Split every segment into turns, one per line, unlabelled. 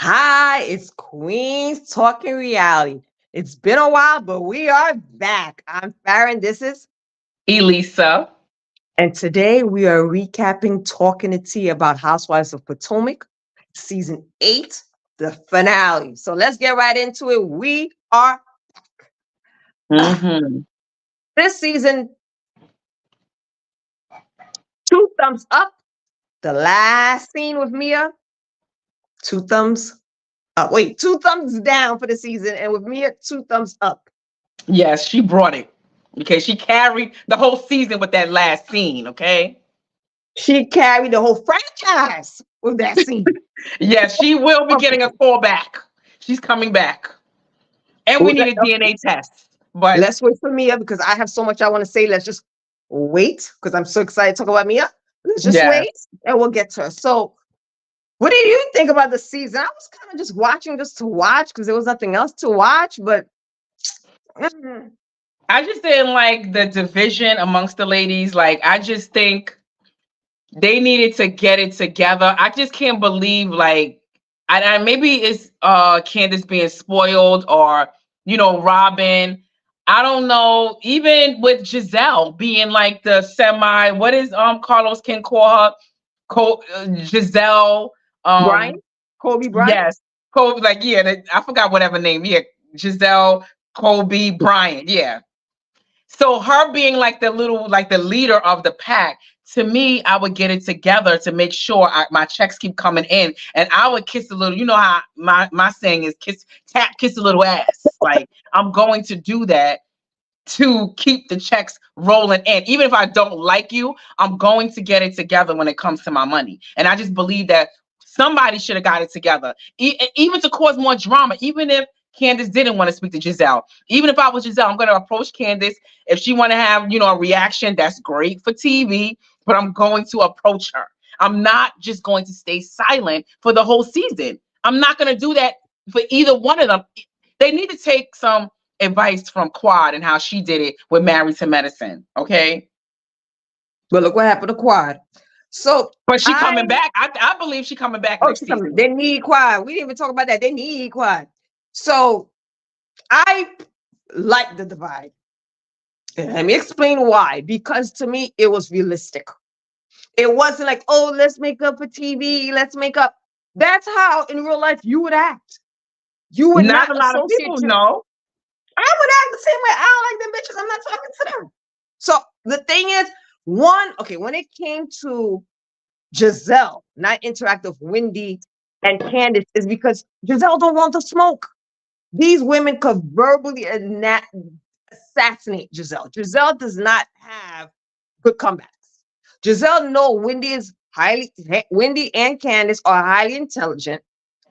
Hi, it's Queens Talking Reality. It's been a while, but we are back. I'm Farron. This is,
Elisa.
and today we are recapping Talking to Tea about Housewives of Potomac, season 8, the finale. So let's get right into it. We are
Mm-hmm.
this season, two thumbs up. The last scene with Mia, two thumbs up. Wait, two thumbs down for the season, and with Mia, two thumbs up.
Yes, she brought it. Okay, she carried the whole season with that last scene. Okay.
She carried the whole franchise with that scene.
Yes, she will be getting a call back. She's coming back, and we need a DNA test. But
Let's wait for Mia because I have so much I want to say. Let's just wait because I'm so excited to talk about Mia. Let's just
yes,
wait and we'll get to her. So, what do you think about the season? I was kind of just watching just to watch because there was nothing else to watch, but mm,
I just didn't like the division amongst the ladies. Like, I just think they needed to get it together. I just can't believe like I maybe it's Candace being spoiled or Robin. I don't know. Even with Giselle being like the semi, what is Carlos can call her Giselle.
Brian, Kobe Bryant.
Yes, Kobe. Like I forgot whatever name. Yeah, Giselle, Kobe Bryant. Yeah, so her being like the leader of the pack, to me, I would get it together to make sure my checks keep coming in, and I would kiss a little. You know how my saying is kiss a little ass. Like I'm going to do that to keep the checks rolling in. Even if I don't like you, I'm going to get it together when it comes to my money. And I just believe that somebody should have got it together, even to cause more drama. Even if Candace didn't want to speak to Giselle, even if I was Giselle, I'm going to approach Candace. If she want to have, a reaction, that's great for TV, but I'm going to approach her. I'm not just going to stay silent for the whole season. I'm not going to do that for either one of them. They need to take some advice from Quad and how she did it with Married to Medicine. Okay.
But look what happened to Quad. So
But she coming back. I believe she coming back next
she coming.
season.
They need Quad. We didn't even talk about that. They need Quad. So I like the divide. And let me explain why. Because to me, it was realistic. It wasn't like, oh, let's make up for TV. Let's make up. That's how in real life you would act. You would
Not
not
a lot of
associate
people
your.
know.
I would act the same way. I don't like them bitches. I'm not talking to them. So the thing is, when it came to Giselle not interact with Wendy and Candace, is because Giselle don't want to smoke. These women could verbally assassinate Giselle. Giselle does not have good comebacks. Giselle know Wendy and Candace are highly intelligent.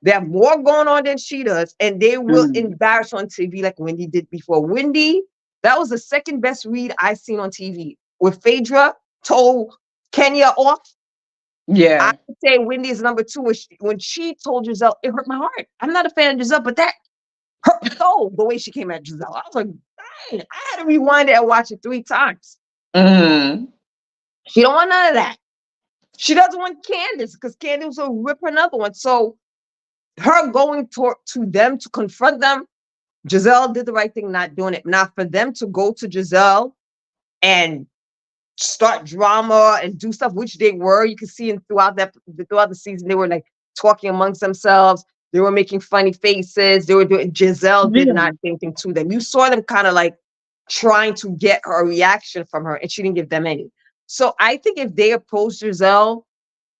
They have more going on than she does, and they will
Mm.
embarrass on TV like Wendy did before. Wendy, that was the second best read I seen on TV. With Phaedra told Kenya off, I
Yeah.
would say Wendy is number two. When she told Giselle, it hurt my heart. I'm not a fan of Giselle, but that hurt my soul the way she came at Giselle. I was like, dang, I had to rewind it and watch it 3 times.
Mm.
She don't want none of that. She doesn't want Candace because Candace will rip her another one. So her going to them to confront them, Giselle did the right thing not doing it. Now for them to go to Giselle and start drama and do stuff, which they were, you can see throughout the season, they were like talking amongst themselves. They were making funny faces. They were doing. Giselle did not
Yeah.
say anything to them. You saw them kind of like trying to get her reaction from her, and she didn't give them any. So I think if they approached Giselle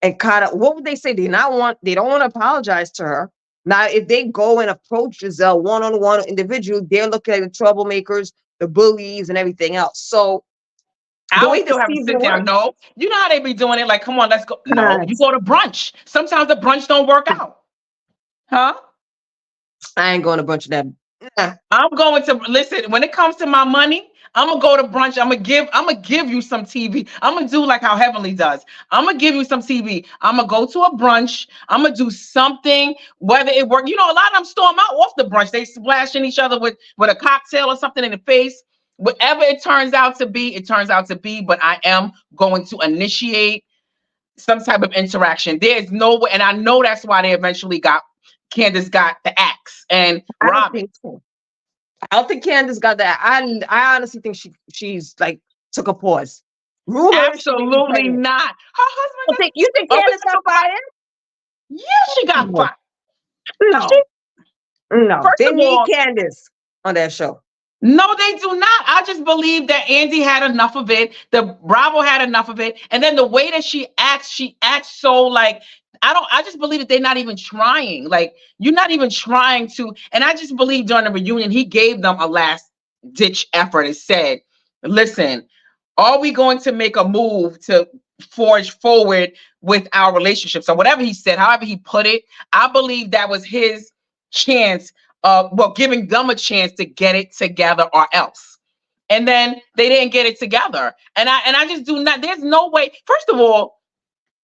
and kind of, what would they say? They don't want to apologize to her. Now, if they go and approach Giselle one-on-one individual, they're looking at the troublemakers, the bullies, and everything else. So the
I
way
would
the
still have to
season
sit down.
works,
No, you know how they be doing it. Like, come on, let's go. No, you
guys,
go to brunch. Sometimes the brunch don't work out. Huh?
I ain't going to bunch of them. Nah.
I'm going to listen when it comes to my money. I'm gonna go to brunch. I'm gonna give you some TV. I'm gonna do like how Heavenly does. I'm gonna give you some TV. I'm gonna go to a brunch. I'm gonna do something, whether it work. A lot of them storm out off the brunch. They splashing each other with a cocktail or something in the face. Whatever it turns out to be, it turns out to be. But I am going to initiate some type of interaction. There's no way, and I know that's why they eventually got Candace got the axe and
I don't
Robin.
think so. I don't think Candace got that. I honestly think she's like took a pause. Rumor she may be
Absolutely
pregnant.
not. Her husband
You think
doesn't
Candace
openly
got
talk about.
fired?
Yeah, she got
No,
fired. She,
no, no.
first
They
of
need
all,
Candace on that show.
no, they do not. I just believe that Andy had enough of it. The Bravo had enough of it. And then the way that she acts so like, I just believe that they're not even trying. Like, you're not even trying to. And I just believe during the reunion, he gave them a last ditch effort and said, listen, are we going to make a move to forge forward with our relationship? So whatever he said, however he put it, I believe that was his chance, well, giving them a chance to get it together or else. And then they didn't get it together. And I just do not, there's no way. First of all,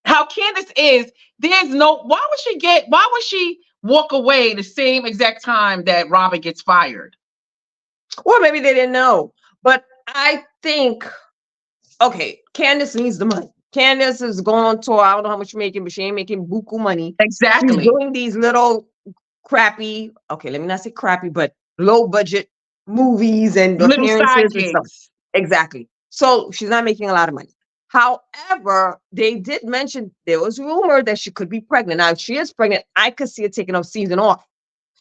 how Candace is, there's no, why would she walk away the same exact time that Robin gets fired?
Or maybe they didn't know. But I think, okay, Candace needs the money. Candace is going on tour. I don't know how much she's making, but she ain't making buku money. She's
Exactly.
doing these little crappy, okay, let me not say crappy, but low budget movies and
Little side
appearances and stuff.
gigs.
Exactly. So she's not making a lot of money. However, they did mention there was rumor that she could be pregnant. Now, if she is pregnant, I could see her taking a season off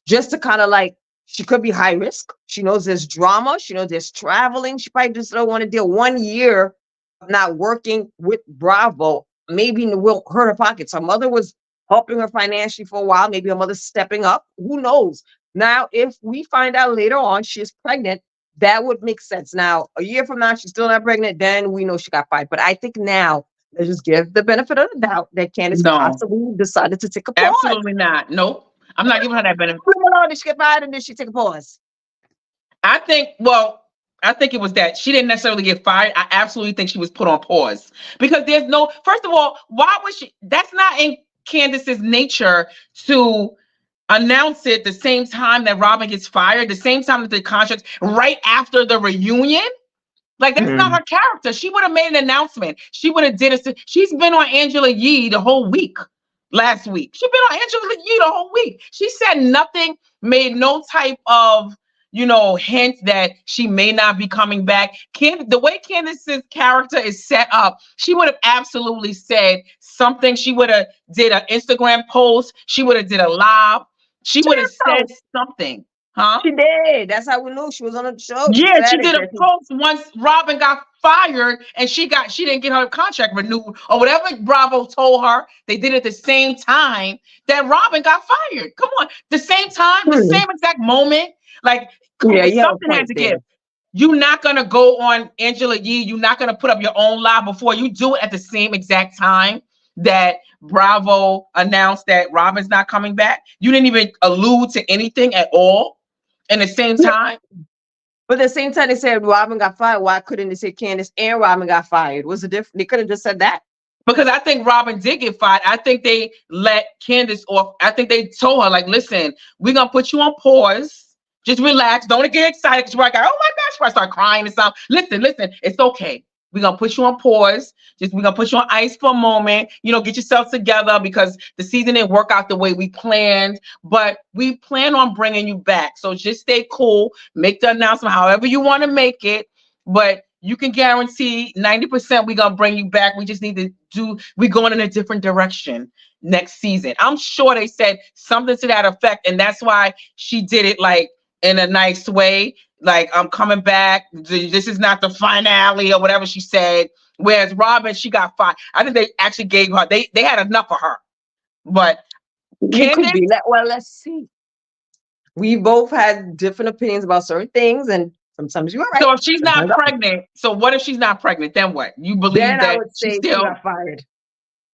just to kind of like, she could be high risk. She knows there's drama. She knows there's traveling. She probably just don't want to deal 1 year of not working with Bravo. Maybe it will hurt her pockets. Her mother was helping her financially for a while. Maybe her mother's stepping up. Who knows? Now, if we find out later on she's pregnant, that would make sense. Now, a year from now, she's still not pregnant, then we know she got fired. But I think now, let's just give the benefit of the doubt that Candace
No,
possibly decided to take a pause.
absolutely not. Nope. I'm not giving her that benefit.
Leave her alone. Did she get fired and then she take a pause?
I think, well, I think it was that she didn't necessarily get fired. I absolutely think she was put on pause because there's no, first of all, why would she? That's not in Candace's nature to announce it the same time that Robin gets fired, the same time that the contract, right after the reunion. Like, that's not
Mm.
her character. She would have made an announcement. She would have did it. She's been on Angela Yee the whole week. Last week, she's been on Angela Yee the whole week. She said nothing, made no type of hint that she may not be coming back. The way Candace's character is set up, she would have absolutely said something. She would have did an Instagram post. She would have did a live. She would have said something, huh?
She did. That's how we knew she was on the show. She
Yeah,
said
she
it.
did a post once Robin got fired and she didn't get her contract renewed or whatever Bravo told her. They did it at the same time that Robin got fired. Come on, the same time, the
Hmm.
same exact moment. Like,
Yeah, you have a
something had
point
to
there.
give. You're not gonna go on Angela Yee. You're not gonna put up your own live before you do it at the same exact time that Bravo announced that Robin's not coming back. You didn't even allude to anything at all in the same
Yeah.
time.
But at the same time, they said Robin got fired. Why couldn't they say Candace and Robin got fired? Was it different? They could have just said that.
Because I think Robin did get fired. I think they let Candace off. I think they told her, like, listen, we're going to put you on pause. Just relax. Don't get excited because you're like, oh my gosh, I start crying and stuff. Listen, it's okay. We're going to put you on pause. We're going to put you on ice for a moment. Get yourself together because the season didn't work out the way we planned. But we plan on bringing you back. So just stay cool. Make the announcement however you want to make it. But you can guarantee 90% we're going to bring you back. We just need to we're going in a different direction next season. I'm sure they said something to that effect. And that's why she did it like in a nice way. Like, I'm coming back. This is not the finale or whatever she said. Whereas Robin, she got fired. I think they actually gave her, they had enough of her. But
It could
Candace,
be. Well, let's see. We both had different opinions about certain things, and sometimes you are right.
so if she's not
Sometimes I'm-
pregnant, so what if she's not pregnant? Then what? You
Then
believe
I
that
would
she
say she
still,
got fired.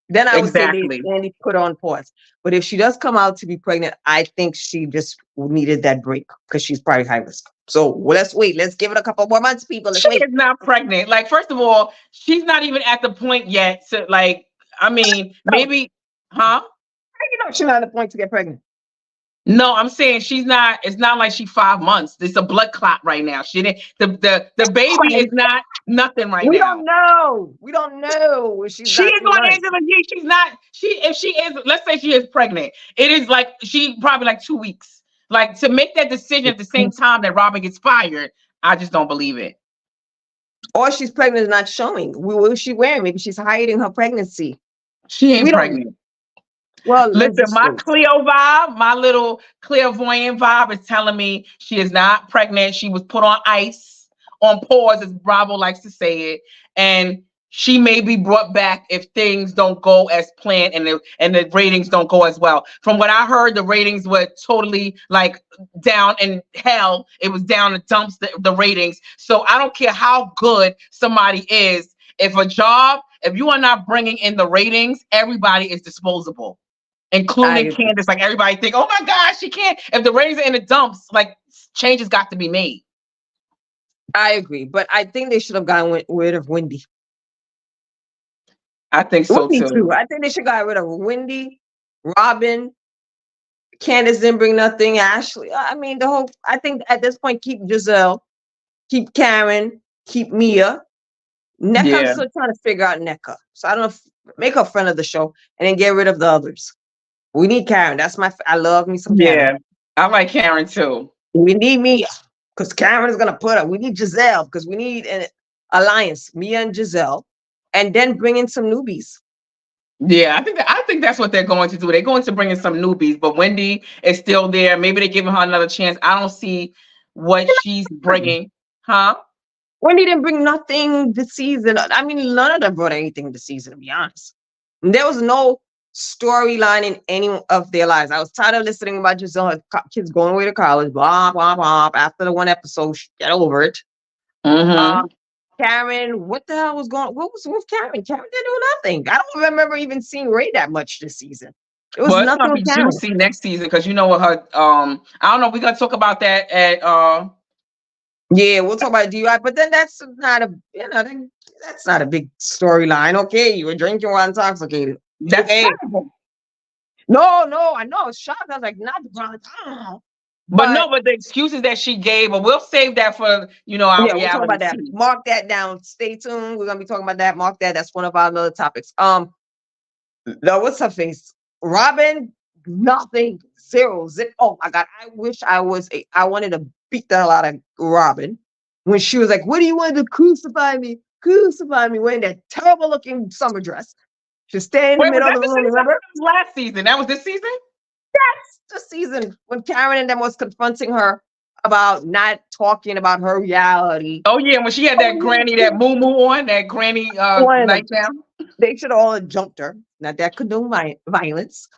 Then I would say they
exactly.
only put on pause. But if she does come out to be pregnant, I think she just needed that break because she's probably high risk. So let's wait. Let's give it a couple more months, people. Let's
She
wait.
is not pregnant. Like, first of all, she's not even at the point yet to, like, I mean,
No,
maybe, huh?
she's not at the point to get pregnant.
No, I'm saying she's not. It's not like she's 5 months. It's a blood clot right now. She didn't. The baby is
Fine.
not nothing right
We
now.
don't know. We don't know if she's
She
not
is
too
on
much.
Angela Yee. She's not. She if she is. Let's say she is pregnant. It is like she probably like 2 weeks. Like to make that decision at the same time that Robin gets fired. I just don't believe it.
Or she's pregnant is not showing. What is she wearing? Maybe she's hiding her pregnancy.
She ain't
We don't.
pregnant.
Well, let's
Listen,
just
my
wait.
Cleo vibe, my little clairvoyant vibe is telling me she is not pregnant. She was put on ice, on pause, as Bravo likes to say it. And she may be brought back if things don't go as planned and the ratings don't go as well. From what I heard, the ratings were totally like down in hell. It was down the dumps, the ratings. So I don't care how good somebody is. If you are not bringing in the ratings, everybody is disposable,
I
including
agree.
Candace. Like everybody think, oh my gosh, she can't. If the ratings are in the dumps, like changes got to be made.
I agree. But I think they should have gotten rid of Wendy.
I think so
Wendy too.
too.
I think they should got rid of Wendy, Robin, Candace didn't bring nothing. Ashley. I mean, the whole. I think at this point, keep Giselle, keep Karen, keep Mia. NECA, I'm
Yeah,
still trying to figure out NECA. So I don't know if make her a friend of the show and then get rid of the others. We need Karen. That's I love me some Karen.
yeah. I like Karen too.
We need Mia because Karen is gonna put up. We need Giselle because we need an alliance, Mia and Giselle, and then bring in some newbies.
Yeah, I think that's what they're going to do. They're going to bring in some newbies, but Wendy is still there. Maybe they're giving her another chance. I don't see what she's bringing, huh?
Wendy didn't bring nothing this season. I mean, none of them brought anything this season, to be honest. There was no storyline in any of their lives. I was tired of listening about Giselle, her kids going away to college, blah, blah, blah. After the one episode, get over it.
Mm-hmm.
Um, Karen, what the hell was going what was with Karen? Karen didn't do nothing. I don't remember even seeing Ray that much this season. It was
Well, it's
nothing
gonna be
with Karen.
juicy next season because you know what her I don't know, we're gonna talk about that at
Yeah, we'll talk about DUI, but then that's not a that's not a big storyline. Okay, you were drinking while intoxicated.
that's
Okay.
terrible.
No, I know. I was shocked. I was like, not the brother.
But
But
no, but the excuses that she gave, but we'll save that for our
yeah, we'll talk
reality
about that.
TV.
Mark that down. Stay tuned. We're gonna be talking about that. Mark that. That's one of our other topics. The what's her face? Robin, nothing. Zero. Zip. Oh my god. I wish I wanted to beat the hell out of Robin when she was like, what do you want to crucify me? Crucify me wearing that terrible looking summer dress. She stay in the
Wait, was
middle of
that
the
the
room,
season? That
remember?
was last season. That was this season?
The season when Karen and them was confronting her about not talking about her reality.
Oh yeah, when she had
Oh,
that granny, that moo on, that granny
one of them.
nightgown.
They should have all jumped her. Not that condone violence.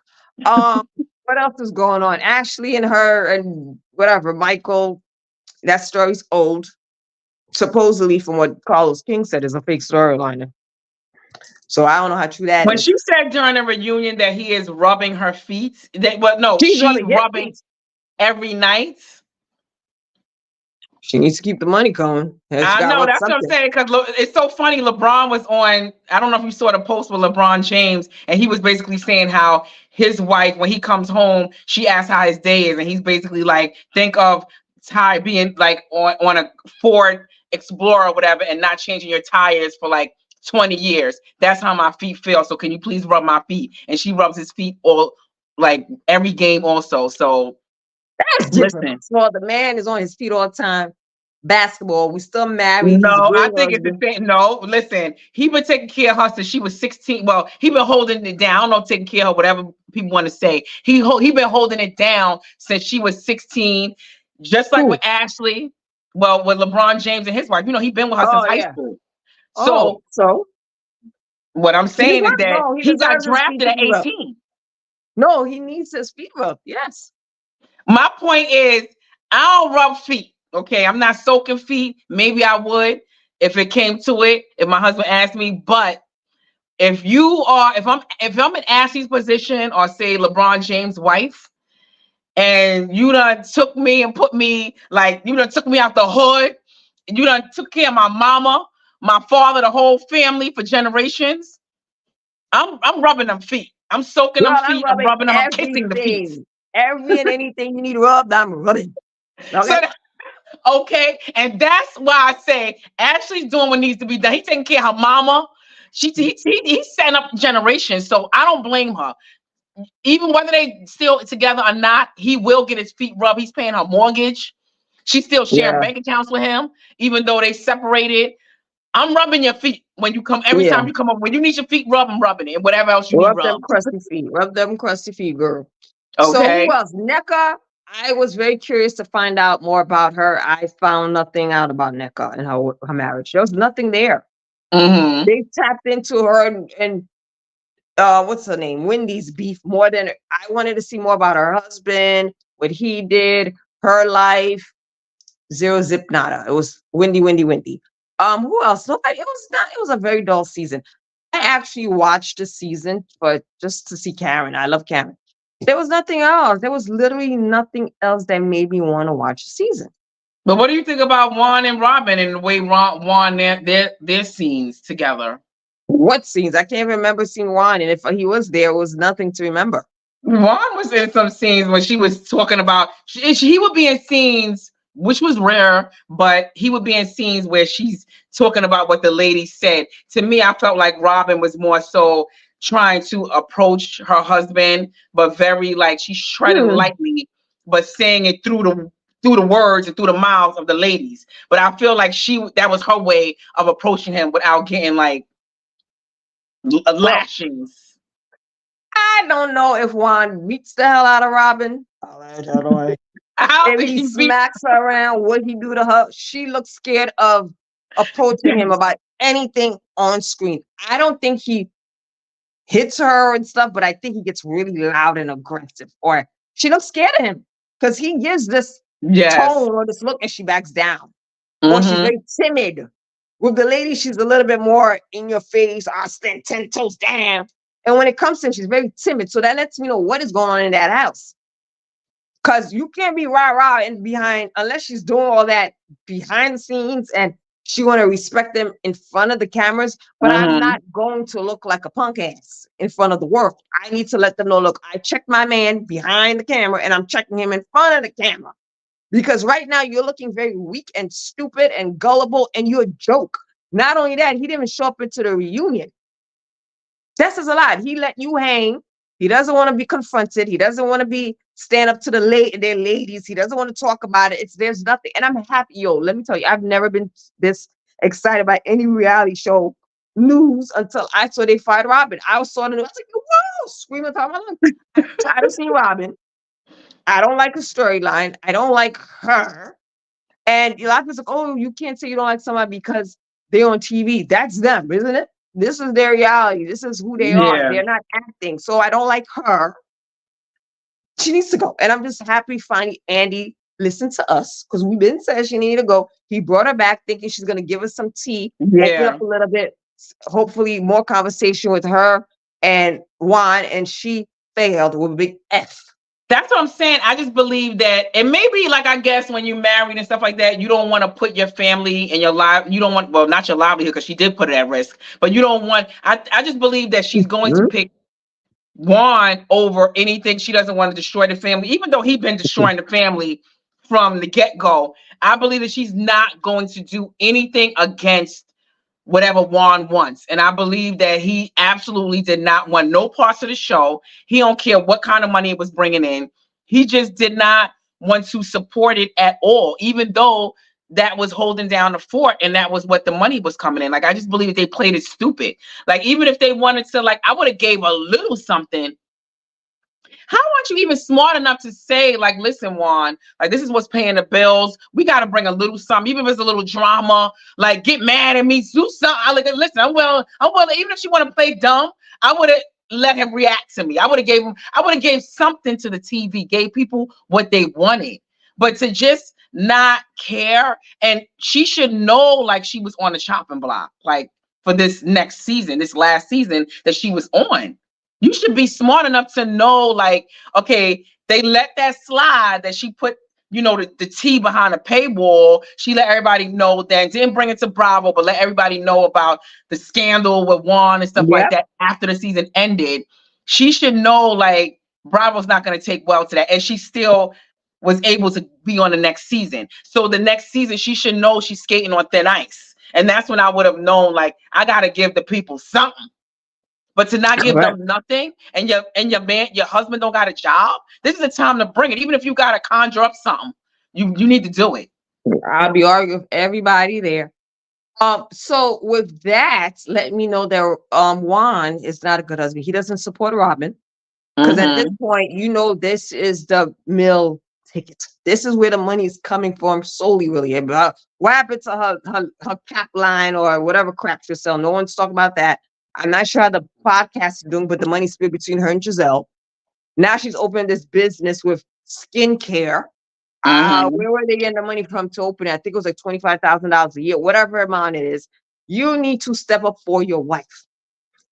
Um, what else is going on? Ashley and her and whatever, Michael, that story's old. Supposedly, from what Carlos King said, is a fake storyline. So I don't know how true that
When
is.
she said during the reunion that he is rubbing her feet, she's
His
rubbing
feet.
every night.
She needs to keep the money coming. She
I
got
know
what
that's what I'm
something.
saying because it's so funny. LeBron was on. I don't know if you saw the post with LeBron James, and he was basically saying how his wife, when he comes home, she asks how his day is, and he's basically like, think of Ty being like on a Ford Explorer or whatever, and not changing your tires for like 20 years. That's how my feet feel. So can you please rub my feet? And she rubs his feet all like every game also. So
That's different.
listen.
So the man is on his feet all the time. Basketball. We still married. He's a
No, I
good
think it's the
husband.
same. No, listen, he been taking care of her since she was 16. Well, he been holding it down. I don't know, taking care of her, whatever people want to say. He been holding it down since she was 16, just like
Who?
with Ashley. Well, with LeBron James and his wife, he been with her since
Oh
high
yeah.
school.
Oh,
So
so
what I'm
he
saying is
deserves
that
no. He
he got
deserves his feet
drafted
to
at
be rubbed.
18.
No, he needs his feet rubbed. Yes.
My point is, I don't rub feet. Okay, I'm not soaking feet. Maybe I would if it came to it, if my husband asked me, but if I'm in Ashley's position or say LeBron James' wife, and you done took me and put me like you done took me out the hood, and you done took care of my mama, my father, the whole family for generations, I'm rubbing them feet. I'm soaking
Girl,
them
I'm
feet. I'm
rubbing
rubbing them. I'm kissing the feet.
everything. Every and anything you need rubbed, I'm rubbing.
So
Okay.
okay, and that's why I say Ashley's doing what needs to be done. He's taking care of her mama. He's setting up generations. So I don't blame her. Even whether they still together or not, he will get his feet rubbed. He's paying her mortgage. She's still sharing
Yeah.
bank accounts with him, even though they separated. I'm rubbing your feet when you come. Every
Yeah.
time you come up, when you need your feet rubbed, I'm rubbing it, and whatever else you need
Rub them
rubbed.
crusty feet. Rub them crusty feet, girl. So who
Okay.
else? NECA. I was very curious to find out more about her. I found nothing out about NECA and her marriage. There was nothing there.
Mm-hmm.
They tapped into her and what's her name? Wendy's beef more than I wanted to see more about her husband, what he did, her life. Zero zip nada. It was Wendy, Wendy, Wendy. Who else? Nobody. It was not. It was a very dull season. I actually watched the season for just to see Karen. I love Karen. There was nothing else. There was literally nothing else that made me want to watch the season.
But what do you think about Juan and Robin and the way Juan their scenes together?
What scenes? I can't remember seeing Juan, and if he was there, it was nothing to remember.
Juan was in some scenes when she was talking about he would be in scenes which was rare, but he would be in scenes where she's talking about what the lady said. To me, I felt like Robin was more so trying to approach her husband, but very like she's treading
Hmm.
lightly, but saying it through the words and through the mouths of the ladies. But I feel like that was her way of approaching him without getting like
Well,
lashings.
I don't know if Juan beats the hell out of Robin. All right, how do I?
I don't
If
think
he
he beat.
smacks her around, what he do to her? She looks scared of approaching him about anything on screen. I don't think he hits her and stuff, but I think he gets really loud and aggressive. Or she looks scared of him because he gives this
Yes.
tone or this look and she backs down. Or she's
Mm-hmm.
very timid. With the lady, she's a little bit more in your face. I stand 10 toes down. And when it comes to him, she's very timid. So that lets me know what is going on in that house. Because you can't be rah-rah and behind unless she's doing all that behind the scenes and she want to respect them in front of the cameras. But I'm
Mm-hmm.
not going to look like a punk ass in front of the world. I need to let them know, look, I checked my man behind the camera and I'm checking him in front of the camera. Because right now you're looking very weak and stupid and gullible and you're a joke. Not only that, he didn't even show up into the reunion. That says a lot. He let you hang. He doesn't want to be confronted. He doesn't want to be stand up to their ladies. He doesn't want to talk about it. There's nothing. And I'm happy, yo. Let me tell you, I've never been this excited by any reality show news until I saw they fired Robin. I was saw the news. I was like, whoa, screaming top of my lungs. I'm tired of seeing Robin. I don't like her storyline. I don't like her. And a lot of people like, oh, you can't say you don't like somebody because they're on TV. That's them, isn't it? This is their reality. This is who they are.
Yeah.
They're not acting. So I don't like her. She needs to go. And I'm just happy finally Andy listened to us because we've been saying she needed to go. He brought her back thinking she's going to give us some tea, open
Yeah.
up a little bit, hopefully more conversation with her and Juan. And she failed with a big F.
That's what I'm saying. I just believe that, and maybe like I guess when you're married and stuff like that, you don't want to put your family and your life. You don't want, well, not your livelihood because she did put it at risk. But you don't want. I just believe that she's going to
Mhm.
pick Juan over anything. She doesn't want to destroy the family, even though he's been destroying the family from the get go. I believe that she's not going to do anything against whatever Juan wants. And I believe that he absolutely did not want no parts of the show. He don't care what kind of money it was bringing in. He just did not want to support it at all, even though that was holding down the fort and that was what the money was coming in. Like, I just believe that they played it stupid. Like, even if they wanted to, like, I would have gave a little something. How aren't you even smart enough to say, like, listen, Juan, like, this is what's paying the bills. We got to bring a little something, even if it's a little drama. Like, get mad at me, do something. I like, listen, I'm well. Even if she want to play dumb, I would have let him react to me. I would have gave something to the TV, gave people what they wanted. But to just not care, and she should know, like, she was on the chopping block, like, for this next season, this last season that she was on. You should be smart enough to know, like, okay, they let that slide that she put, the tea behind a paywall. She let everybody know that, didn't bring it to Bravo, but let everybody know about the scandal with Juan and stuff like
Yep.
that after the season ended. She should know, like, Bravo's not going to take well to that. And she still was able to be on the next season. So the next season, she should know she's skating on thin ice. And that's when I would have known, like, I got to give the people something. But to not give
Correct.
them nothing, and your man, your husband don't got a job, this is the time to bring it. Even if you got to conjure up something, you need to do it.
I'll be arguing with everybody there. So with that, let me know that Juan is not a good husband. He doesn't support Robin. Because at this
Mm-hmm.
point, this is the mill ticket. This is where the money is coming from solely, really. What happened to her cap line or whatever crap she's selling? No one's talking about that. I'm not sure how the podcast is doing, but the money's split between her and Giselle. Now she's opened this business with skincare.
Mm-hmm.
Where were they getting the money from to open it? I think it was like $25,000 a year, whatever amount it is. You need to step up for your wife.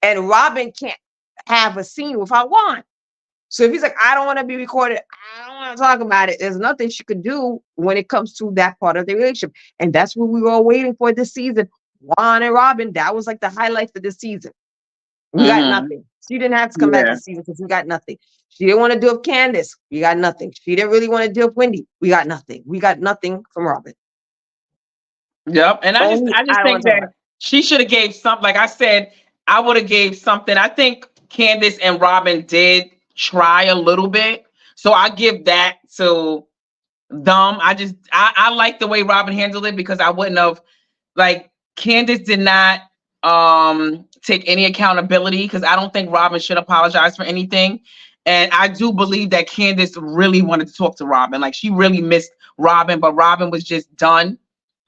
And Robin can't have a scene without Juan. So if he's like, I don't want to be recorded, I don't want to talk about it, there's nothing she could do when it comes to that part of the relationship. And that's what we were all waiting for this season. Juan and Robin, that was like the highlight for this season. We got
Mm-hmm.
nothing. She didn't have to come back
Yeah.
this season because we got nothing. She didn't want to do it with Candace. We got nothing. She didn't really want to do it with Wendy. We got nothing. We got nothing from Robin.
Yep. And
Only
I just
I don't want
think
to talk about
that she should have gave something. Like I said, I would have gave something. I think Candace and Robin did try a little bit. So I give that to them. I like the way Robin handled it because I wouldn't have, like, Candace did not take any accountability because I don't think Robin should apologize for anything. And I do believe that Candace really wanted to talk to Robin. Like, she really missed Robin, but Robin was just done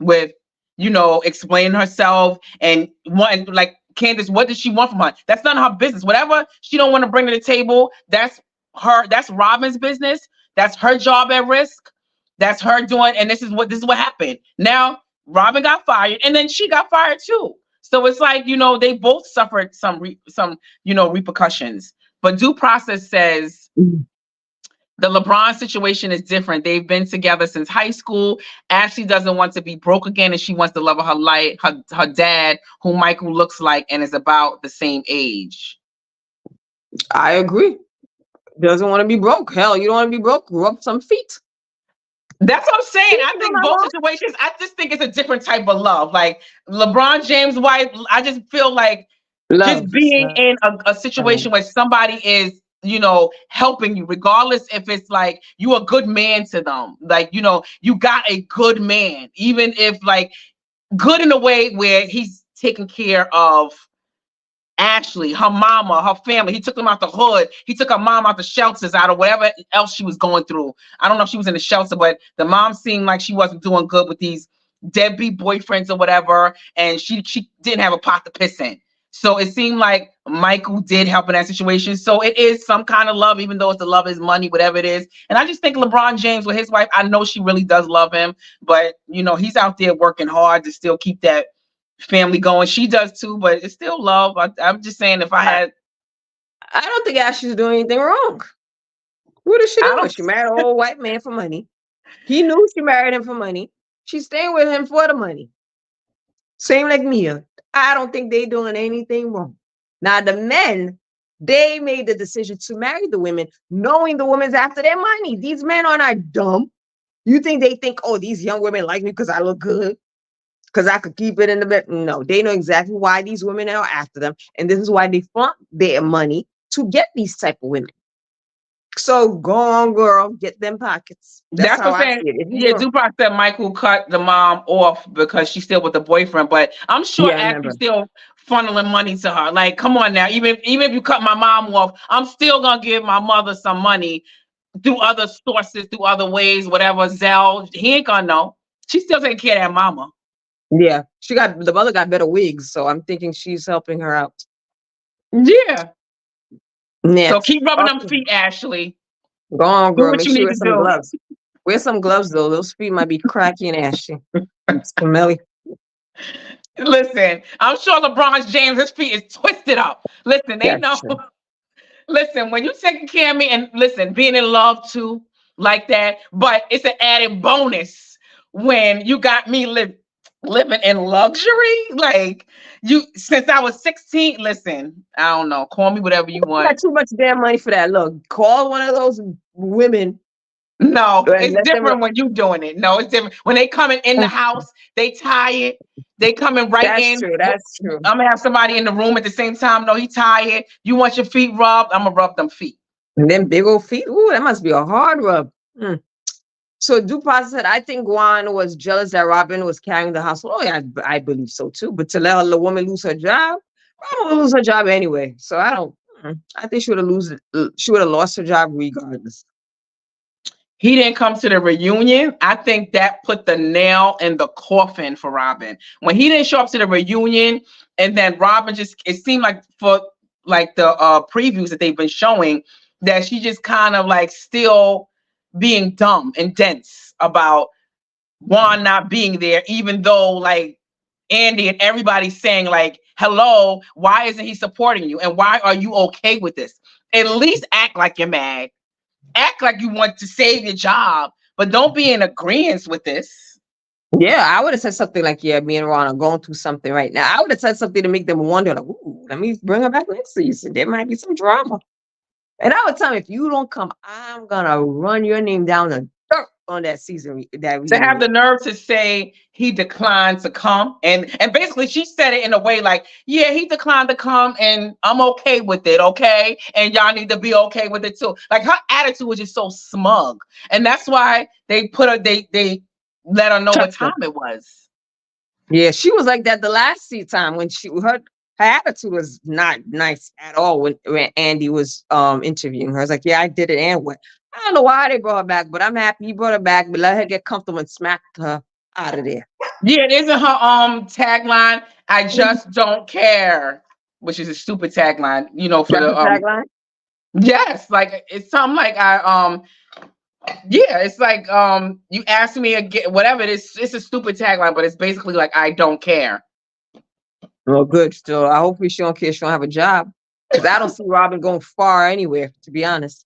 with, explaining herself and wanting, like, Candace, what does she want from her? That's none of her business. Whatever she don't want to bring to the table, that's Robin's business. That's her job at risk. That's her doing, and this is what happened. Now Robin got fired, and then she got fired too. So it's like, they both suffered some repercussions. But due process says
it.
the LeBron situation is different. They've been together since high school. Ashley doesn't want to be broke again, and she wants the love of her life, her dad, who Michael looks like and is about the same age.
I agree. Doesn't want to be broke. Hell, you don't want to be broke. Rub some feet.
That's what I'm saying.
You
I
know
think
my
both
mom?
situations, I just think it's a different type of love. Like LeBron James' wife, I just feel like just
Love.
being in a
Love.
situation where somebody is, helping you, regardless if it's like you a good man to them. Like, you got a good man, even if, like, good in a way where he's taking care of Ashley, her mama, her family. He took them out the hood. He took her mom out the shelters, out of whatever else she was going through. I don't know if she was in the shelter, but the mom seemed like she wasn't doing good with these deadbeat boyfriends or whatever, and she didn't have a pot to piss in. So it seemed like Michael did help in that situation. So it is some kind of love, even though it's the love is money, whatever it is. And I just think LeBron James with his wife, I know she really does love him, but he's out there working hard to still keep that family going. She does too, but it's still love. I'm just saying, if I had,
I don't think Ashley's doing anything wrong. What is she
I
doing?
don't.
She married an old white man for money. He knew she married him for money. She's staying with him for the money. Same like Mia. I don't think they doing anything wrong. Now the men, they made the decision to marry the women, knowing the women's after their money. These men are not dumb. You think they think, oh, these young women like me because I look good, because I could keep it in the bed? No, they know exactly why these women are after them, and this is why they flaunt their money to get these type of women. So go on, girl, get them pockets. That's
That's
how
what I'm
I
saying.
see it. If you
Yeah,
go,
Dupac said Michael cut the mom off because she's still with the boyfriend, but I'm sure
yeah, I
Ashley's
remember.
still funneling money to her. Like, come on now, even if you cut my mom off, I'm still gonna give my mother some money through other sources, through other ways, whatever. Zelle, he ain't gonna know. She's still taking care of that mama.
Yeah, the mother got better wigs, so I'm thinking she's helping her out.
Yeah. So
Next,
keep rubbing them
okay,
feet, Ashley.
go on,
Do
girl.
what
Make
you
sure you
need
wear
to
some
do.
gloves. Wear some gloves though. Those feet might be cracky and ashy. Smelly.
Listen, I'm sure LeBron James, his feet is twisted up. Listen, they
That's
know.
true.
Listen, when you taking care of me, and listen, being in love too, like that, but it's an added bonus when you got me living in luxury. Like you, since I was 16. Listen, I don't know. Call me whatever you
You got
want.
too much damn money for that. Look, call one of those women
No,
and
it's
let them.
different when you doing it. No, it's different when they coming in the house. They tired. They coming right
That's
in.
true. That's true.
I'm gonna have somebody in the room at the same time. No, he tired. You want your feet rubbed? I'm gonna rub them feet.
And then big old feet. Ooh, that must be a hard rub. Mm. So Dupas said, I think Juan was jealous that Robin was carrying the household. Oh, yeah, I believe so too. But to let the woman lose her job, Robin will lose her job anyway. So I don't. I think she would have lost her job regardless.
He didn't come to the reunion. I think that put the nail in the coffin for Robin. When he didn't show up to the reunion, and then Robin just, it seemed like for like the previews that they've been showing, that she just kind of like still being dumb and dense about Juan not being there, even though like Andy and everybody's saying like, hello, why isn't he supporting you? And why are you okay with this? At least act like you're mad. Act like you want to save your job, but don't be in agreement with this.
Yeah, I would have said something like, yeah, me and Ron are going through something right now. I would have said something to make them wonder, like, ooh, let me bring her back next season. There might be some drama. And I would tell him, if you don't come, I'm gonna run your name down the dirt on that that
To have
reunion.
the nerve to say he declined to come, and basically she said it in a way like, yeah, he declined to come, and I'm okay with it, okay, and y'all need to be okay with it too. Like her attitude was just so smug, and that's why they put her. They let her know what
Trust her.
time it was.
Yeah, she was like that the last time when her attitude was not nice at all when Andy was interviewing her. I was like, yeah, I did it and what. I don't know why they brought her back, but I'm happy he brought her back, but let her get comfortable and smacked her out of there.
Yeah, it isn't her tagline. I just don't care, which is a stupid tagline, for
That's
the
the tagline.
yes, like it's something like yeah, it's like you ask me again, whatever it is, it's a stupid tagline, but it's basically like I don't care.
Well, good. So I hopefully she don't care. She don't have a job because I don't see Robin going far anywhere. To be honest,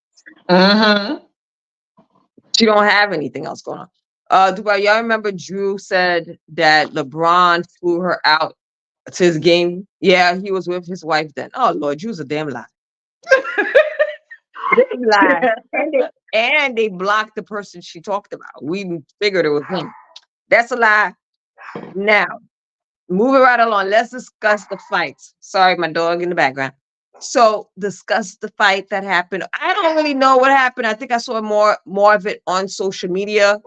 Mm-hmm.
she don't have anything else going on. Dubai, y'all remember Drew said that LeBron flew her out to his game? Yeah, he was with his wife then. Oh Lord, Drew's a damn lie. They lie. And they blocked the person she talked about. We figured it was him. That's a lie. Now, moving right along, let's discuss the fights. Sorry, my dog in the background. So, discuss the fight that happened. I don't really know what happened. I think I saw more of it on social media.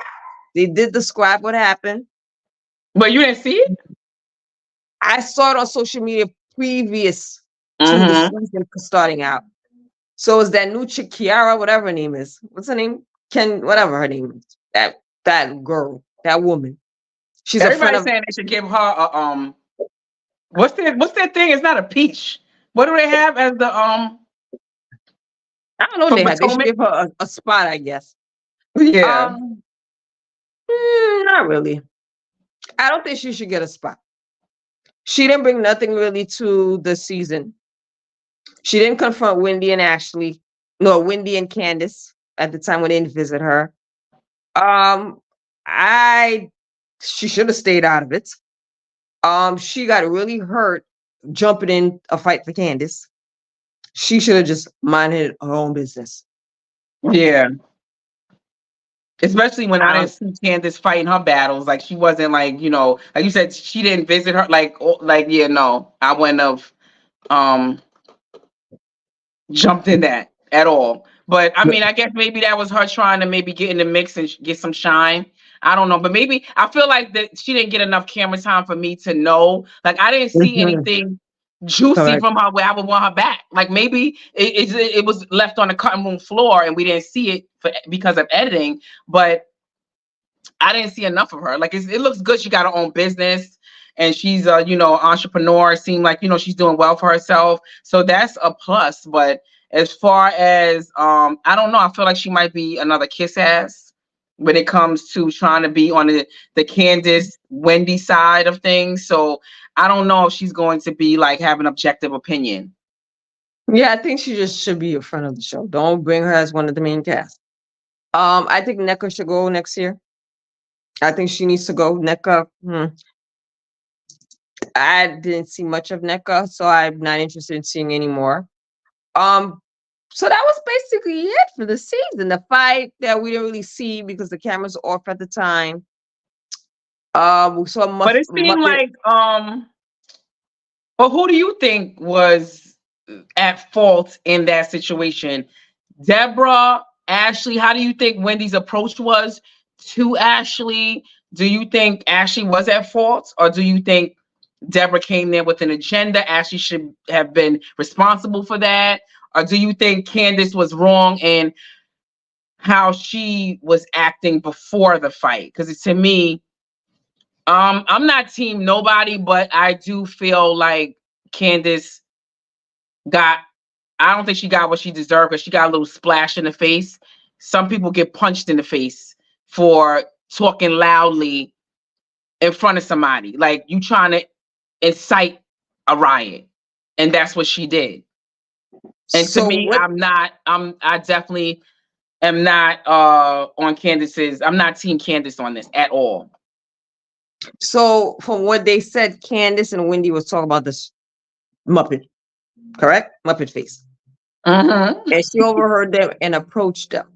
They did describe what happened.
But you didn't see it?
I saw it on social media previous to the
Mm-hmm.
season starting out. So it's that new chick, Kiara, whatever her name is. What's her name? Whatever her name is. That girl, that woman. She's a friend
Everybody's
of.
saying they should give her a what's that thing? It's not a peach. What do they have as the
I don't know.
for
They should
Potomac?
give her a spot, I guess.
Yeah.
Um, not really. I don't think she should get a spot. She didn't bring nothing really to the season. She didn't confront Wendy and Ashley. No, Wendy and Candace at the time when they didn't visit her. Um, I she should have stayed out of it. She got really hurt jumping in a fight for Candace. She should have just minded her own business.
Yeah. Especially when I
Um,
didn't see Candace fighting her battles. Like she wasn't like, like you said, she didn't visit her like yeah, no. I wouldn't have um jumped in that at all. But I mean, I guess maybe that was her trying to maybe get in the mix and get some shine. I don't know, but maybe I feel like that she didn't get enough camera time for me to know. Like I didn't see
mhm,
anything juicy
correct.
from her where I would want her back. Like maybe it was left on the cutting room floor and we didn't see it because of editing. But I didn't see enough of her. Like it looks good. She got her own business and she's a entrepreneur. Seemed like she's doing well for herself. So that's a plus. But as far as I don't know. I feel like she might be another kiss ass when it comes to trying to be on the Candace Wendy side of things. So I don't know if she's going to be like have an objective opinion.
Yeah, I think she just should be a friend of the show. Don't bring her as one of the main cast. I think NECA should go next year. I think she needs to go. NECA, I didn't see much of NECA, so I'm not interested in seeing anymore. Um, so that was basically it for the season. The fight that we didn't really see because the cameras were off at the time. We saw
But it seemed
Muppet.
like but who do you think was at fault in that situation? Deborah, Ashley, how do you think Wendy's approach was to Ashley? Do you think Ashley was at fault, or do you think Deborah came there with an agenda? Ashley should have been responsible for that, or do you think Candace was wrong in how she was acting before the fight? Because to me, I'm not team nobody, but I do feel like Candace got, I don't think she got what she deserved because she got a little splash in the face. Some people get punched in the face for talking loudly in front of somebody. Like you trying to incite a riot. And that's what she did. And to
So
me,
what?
I definitely am not on Candace's, I'm not team Candace on this at all.
So from what they said, Candace and Wendy was talking about this Muppet, correct? Muppet face,
Mm-hmm.
and she overheard them and approached them.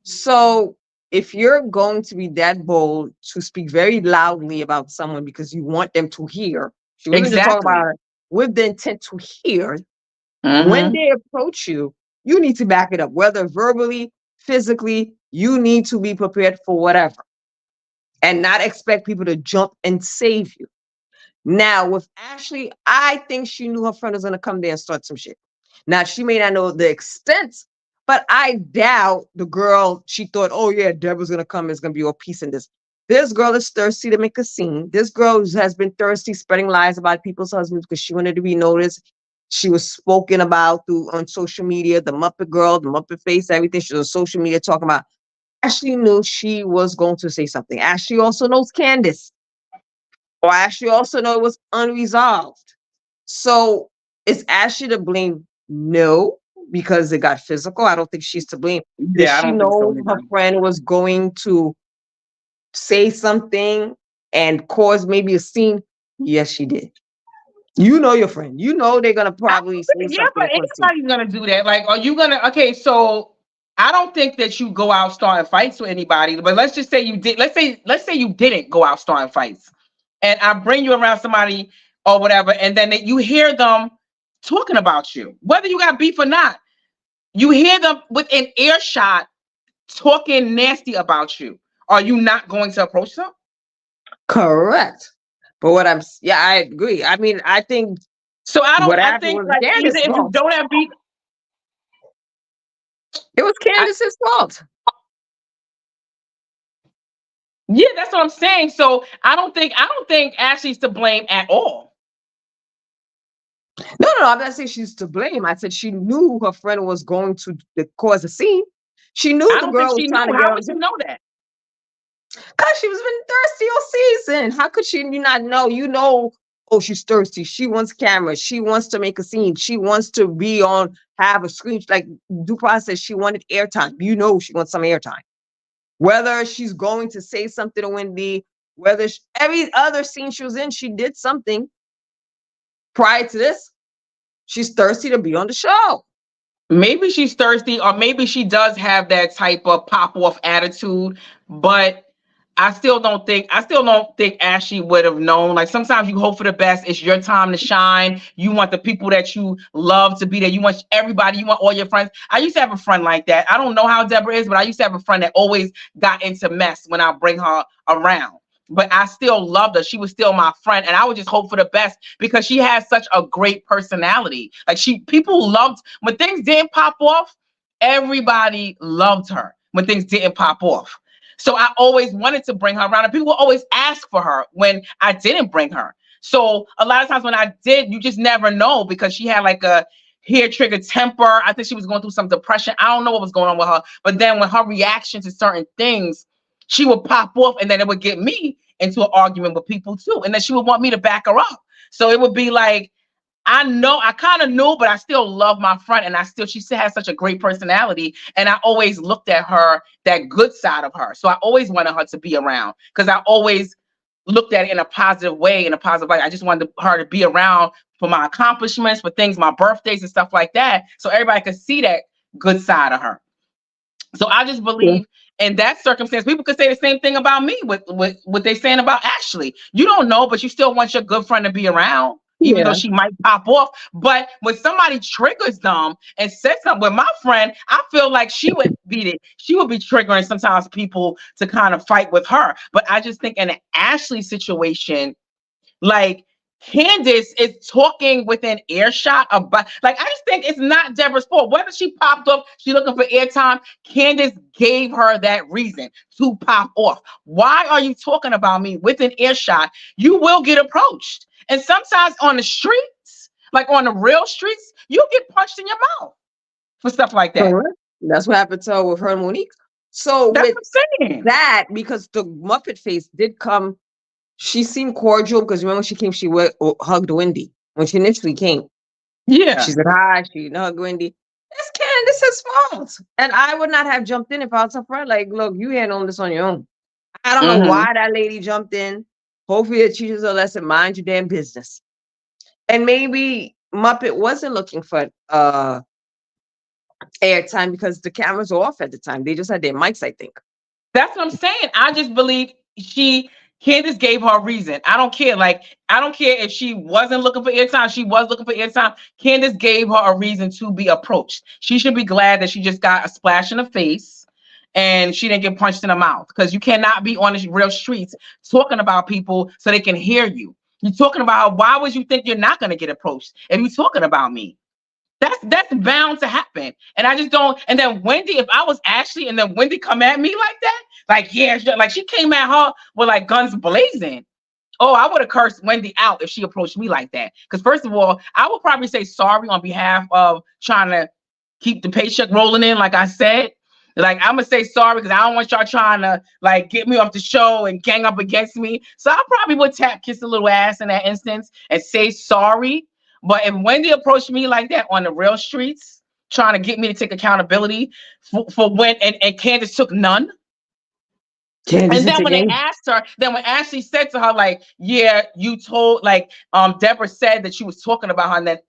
So if you're going to be that bold to speak very loudly about someone because you want them to hear, she wasn't just talking
Exactly.
about it with the intent to hear. When
Mm-hmm.
they approach you, you need to back it up, whether verbally, physically, you need to be prepared for whatever and not expect people to jump and save you. Now, with Ashley, I think she knew her friend was going to come there and start some shit. Now, she may not know the extent, but I doubt the girl, she thought, oh, yeah, Deborah's going to come. There's going to be all peace in this. This girl is thirsty to make a scene. This girl has been thirsty, spreading lies about people's husbands because she wanted to be noticed. She was spoken about through on social media, the Muppet girl, the Muppet face, everything. She was on social media talking about. Ashley knew she was going to say something. Ashley also knows Candace. Or Ashley also know it was unresolved. So is Ashley to blame? No, because it got physical. I don't think she's to blame. Did
Yeah, I
she
don't think so
know her
either.
friend was going to say something and cause maybe a scene? Yes, she did. You know your friend. You know they're gonna probably say
Yeah,
something
but
and cause a scene.
anybody's gonna do that. Like, are you gonna? Okay, so I don't think that you go out starting fights with anybody. But let's just say you did. Let's say you didn't go out starting fights, and I bring you around somebody or whatever, and then you hear them talking about you, whether you got beef or not. You hear them within earshot talking nasty about you. Are you not going to approach them?
Correct. But yeah, I agree. I mean, I think
So I don't.
what
I
happened
think
was
like either
Candace's
if you
fault.
don't have beef,
It was
I,
Candace's fault.
yeah, that's what I'm saying. So I don't think Ashley's to blame at all.
No, no, no, I'm not saying she's to blame. I said she knew her friend was going to cause a scene. She knew
I
the
don't think
girl was
she knew.
trying to get
How
on
would you know that?
because she was been thirsty all season. How could she not know? You know, oh, she's thirsty. She wants cameras. She wants to make a scene. She wants to be on, have a screen. Like Dupas said, she wanted airtime. You know, she wants some airtime. Whether she's going to say something to Wendy, whether every other scene she was in, she did something prior to this. She's thirsty to be on the show.
Maybe she's thirsty, or maybe she does have that type of pop off attitude, but I still don't think Ashley would have known. Like sometimes you hope for the best. It's your time to shine. You want the people that you love to be there. You want everybody, you want all your friends. I used to have a friend like that. I don't know how Deborah is, but I used to have a friend that always got into mess when I bring her around. But I still loved her. She was still my friend. And I would just hope for the best because she has such a great personality. Like people loved when things didn't pop off, everybody loved her when things didn't pop off. So I always wanted to bring her around, and people always ask for her when I didn't bring her. So a lot of times when I did, you just never know because she had like a hair trigger temper. I think she was going through some depression. I don't know what was going on with her. But then when her reaction to certain things, she would pop off, and then it would get me into an argument with people too. And then she would want me to back her up. So it would be like, I know I kind of knew, but I still love my friend, and she still has such a great personality, and I always looked at her, that good side of her. So I always wanted her to be around because I always looked at it in a positive way, in a positive light. I just wanted her to be around for my accomplishments, for things, my birthdays and stuff like that, so everybody could see that good side of her. So I just
Yeah.
believe in that circumstance, people could say the same thing about me with what they're saying about Ashley. You don't know, but you still want your good friend to be around, even though
Yeah.
she might pop off. But when somebody triggers them and says something with my friend, I feel like she would beat it. She would be triggering sometimes people to kind of fight with her. But I just think in an Ashley situation, like Candace is talking within earshot about, like, I just think it's not Deborah's fault. Whether she popped up, she looking for airtime, Candace gave her that reason to pop off. Why are you talking about me within earshot? You will get approached. And sometimes on the streets, like on the real streets, you get punched in your mouth for stuff like that.
Correct. That's what happened to her with her and Monique. So
That's
with
what I'm saying.
that, because the Muppet face did come, she seemed cordial because remember she came, she hugged Wendy when she initially came. She
Yeah.
said hi, she hugged Wendy. It's Candace's fault. And I would not have jumped in if I was her friend. Like, look, you handling this on your own. I don't know
Hmm.
why that lady jumped in. Hopefully it teaches her a lesson, mind your damn business. And maybe Muppet wasn't looking for airtime because the cameras were off at the time. They just had their mics, I think.
That's what I'm saying. I just believe Candace gave her a reason. I don't care. Like, I don't care if she wasn't looking for airtime. She was looking for airtime. Candace gave her a reason to be approached. She should be glad that she just got a splash in the face and she didn't get punched in the mouth, because you cannot be on the real streets talking about people so they can hear you. You're talking about, why would you think you're not going to get approached if you're talking about me? That's bound to happen. And I just don't. And then Wendy, if I was Ashley and then Wendy come at me like that, like, yeah, like she came at her with like guns blazing. Oh, I would have cursed Wendy out if she approached me like that. Because first of all, I would probably say sorry on behalf of trying to keep the paycheck rolling in, like I said. Like, I'm gonna say sorry because I don't want y'all trying to like get me off the show and gang up against me. So I probably would tap kiss a little ass in that instance and say sorry. But if Wendy approached me like that on the real streets, trying to get me to take accountability for when, and Candace took none.
Candace
And
didn't
then
take
when they
any.
asked her, then when Ashley said to her, like, yeah, you told, like, Deborah said that she was talking about her, and then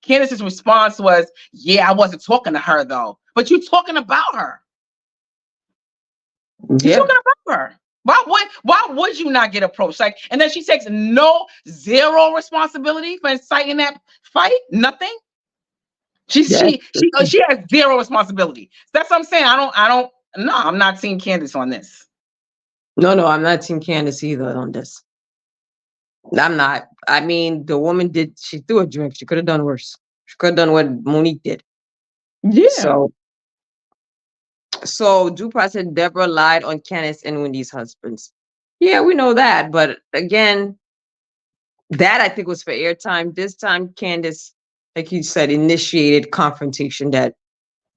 Candace's response was, yeah, I wasn't talking to her though. But you talking about her. You're
Yeah.
talking about her. Why would you not get approached? Like, and then she takes zero responsibility for inciting that fight? Nothing. She
Yes.
she she she has zero responsibility. That's what I'm saying. I don't no, I'm not seeing Candace on this.
No, I'm not team Candace either on this. I'm not. I mean, the woman did, she threw a drink. She could have done worse. She could have done what Monique did.
Yeah.
So Dupas said Deborah lied on Candace and Wendy's husbands. Yeah, we know that. But again, that I think was for airtime. This time, Candace, like you said, initiated confrontation that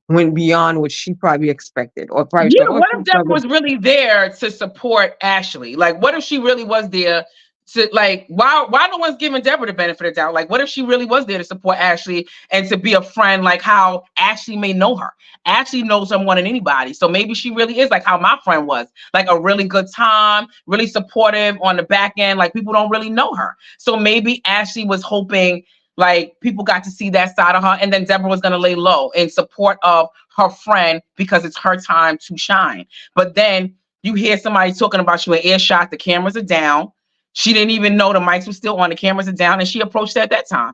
went beyond what she probably expected, or probably
Yeah,
thought, oh,
what if
she's
Deborah
not good.
was really there to support Ashley? Like, what if she really was there to, like, why no one's giving Deborah the benefit of the doubt? Like, what if she really was there to support Ashley and to be a friend, like how Ashley may know her? Ashley knows her more than anybody. So maybe she really is like how my friend was, like a really good time, really supportive on the back end. Like, people don't really know her. So maybe Ashley was hoping like people got to see that side of her, and then Deborah was going to lay low in support of her friend because it's her time to shine. But then you hear somebody talking about you in earshot, the cameras are down. She didn't even know the mics were still on, the cameras are down, and she approached at that time.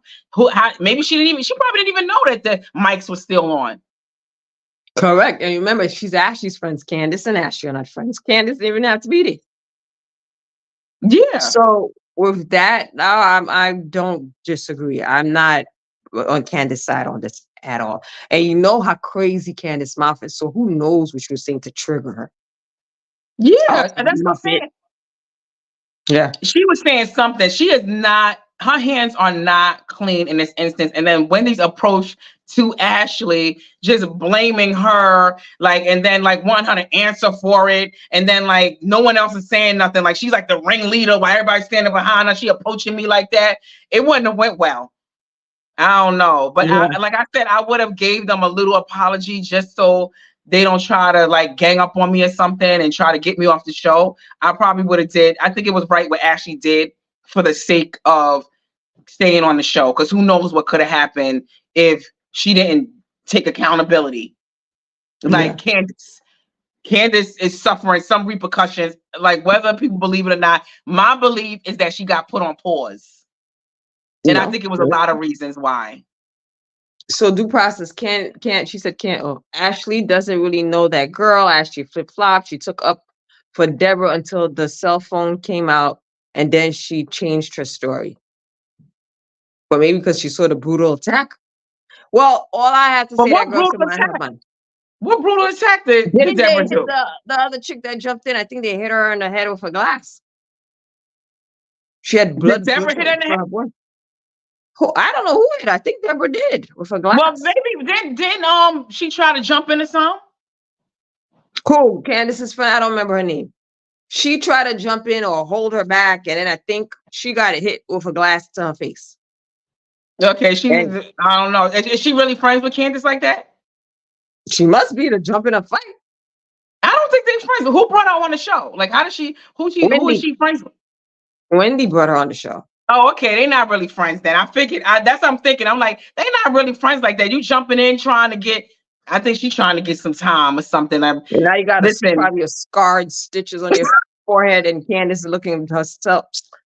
Maybe she probably didn't even know that the mics were still on.
Correct. And remember, she's Ashley's friends. Candace and Ashley are not friends. Candace didn't even have to be there.
Yeah.
So with that, now I don't disagree. I'm not on Candace's side on this at all. And you know how crazy Candace's mouth is. So who knows what she was saying to trigger her?
Yeah,
Off the
and that's what I'm
Muppet.
saying.
Yeah.
She was saying something. She is not, her hands are not clean in this instance. And then Wendy's approach to Ashley, just blaming her, like, and then like wanting her to answer for it. And then like no one else is saying nothing. Like, she's like the ringleader while everybody's standing behind her. She approaching me like that. It wouldn't have went well. I don't know. But
Yeah.
like I said, I would have gave them a little apology just so they don't try to like gang up on me or something and try to get me off the show, I probably would have did. I think it was right what Ashley did for the sake of staying on the show, because who knows what could have happened if she didn't take accountability. Like
Yeah.
Candace is suffering some repercussions, like whether people believe it or not. My belief is that she got put on pause. And I
No.
think it was a lot of reasons why.
So due process can't she said can't Ashley doesn't really know that girl. Ashley flip-flopped. She took up for Deborah until the cell phone came out, and then she changed her story. But maybe because she saw the brutal attack. Well, all I have to
But
say, that
what
girl
brutal
should mind her
attack?
money.
What brutal attack did
Didn't they
Deborah
hit
do?
the other chick that jumped in? I think they hit her in the head with a glass. She had
Did
blood
Deborah hit her in the head?
from her boy. I don't know who hit. I think Deborah did with a
Well,
glass.
maybe didn't she try to jump into some?
Cool. Candace's friend, I don't remember her name. She tried to jump in or hold her back, and then I think she got hit with a glass to her face.
Okay,
And
I don't know. Is she really friends with Candace like that?
she must be to jump in a fight.
I don't think they're friends. Who brought her on the show? Like, how does who is
Wendy.
she friends with?
Wendy brought her on the show.
Oh, okay. They're not really friends then. I figured that's what I'm thinking. I'm like, they're not really friends like that. You jumping in trying to get, I think she's trying to get some time or something.
And now you got
Listen,
probably a scarred stitches on your forehead, and Candace is looking at herself.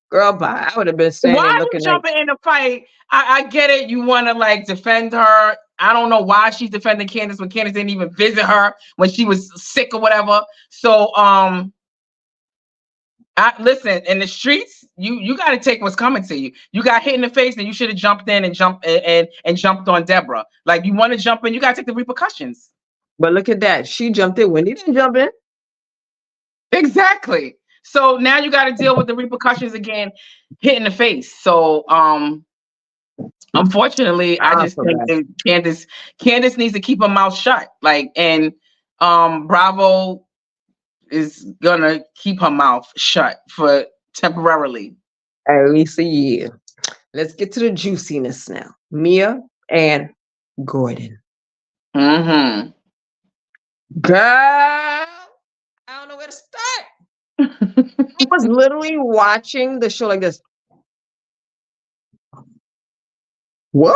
Girl, bye. I would have been standing
why
there
are you
looking like,
jumping in the fight? I get it. You want to like defend her. I don't know why she's defending Candace when Candace didn't even visit her when she was sick or whatever. So, listen, in the streets, you got to take what's coming to you. You got hit in the face, and you should have jumped in and jumped on Deborah. Like, you want to jump in, you got to take the repercussions.
but look at that. She jumped in. Wendy didn't jump in.
Exactly. So now you got to deal with the repercussions again, hit in the face. So, unfortunately, I just think that Candace needs to keep her mouth shut. Like, and Bravo is gonna keep her mouth shut for temporarily.
At least a year. Let's get to the juiciness now. Mia and Gordon.
Mm-hmm.
Girl, I don't know where to start. I was literally watching the show like this. What?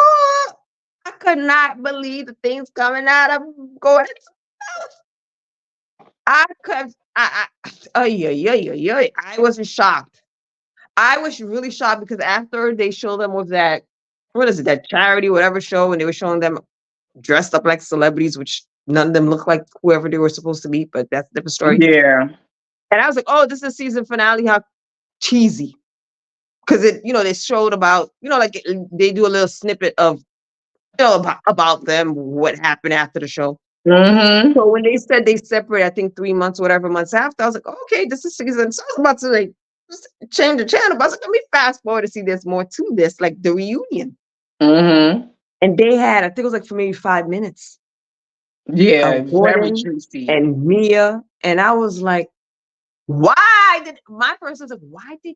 I could not believe the things coming out of Gordon's mouth. I wasn't shocked. I was really shocked because after they showed them with that, what is it, that charity, whatever show, and they were showing them dressed up like celebrities, which none of them looked like whoever they were supposed to be, but that's a different story.
Yeah.
And I was like, oh, this is season finale. How cheesy. Because they showed about, like they do a little snippet of, about them, what happened after the show.
Mm-hmm.
So when they said they separate, I think 3 months, whatever months after, I was like, okay, this is season. So I was about to like change the channel, but I was like, let me fast forward to see there's more to this, like the reunion.
Mm-hmm.
And they had, I think it was like for maybe 5 minutes.
Yeah, very
Gordon
juicy.
and Mia. And I was like, why did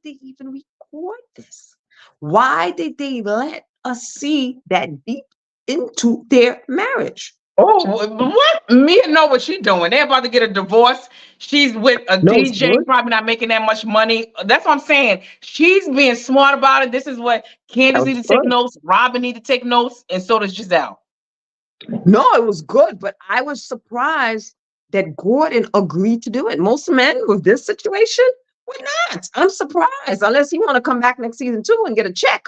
they even record this? Why did they let us see that deep into their marriage?
Oh, what? Mia know what she's doing. They're about to get a divorce. She's with a
No, it's
DJ,
good.
probably not making that much money. That's what I'm saying. She's being smart about it. This is what Candace
That
needs
was
to take
good.
notes. Robin need to take notes, and so does Giselle.
No, it was good, but I was surprised that Gordon agreed to do it. Most men with this situation would not. I'm surprised, unless he want to come back next season too and get a check.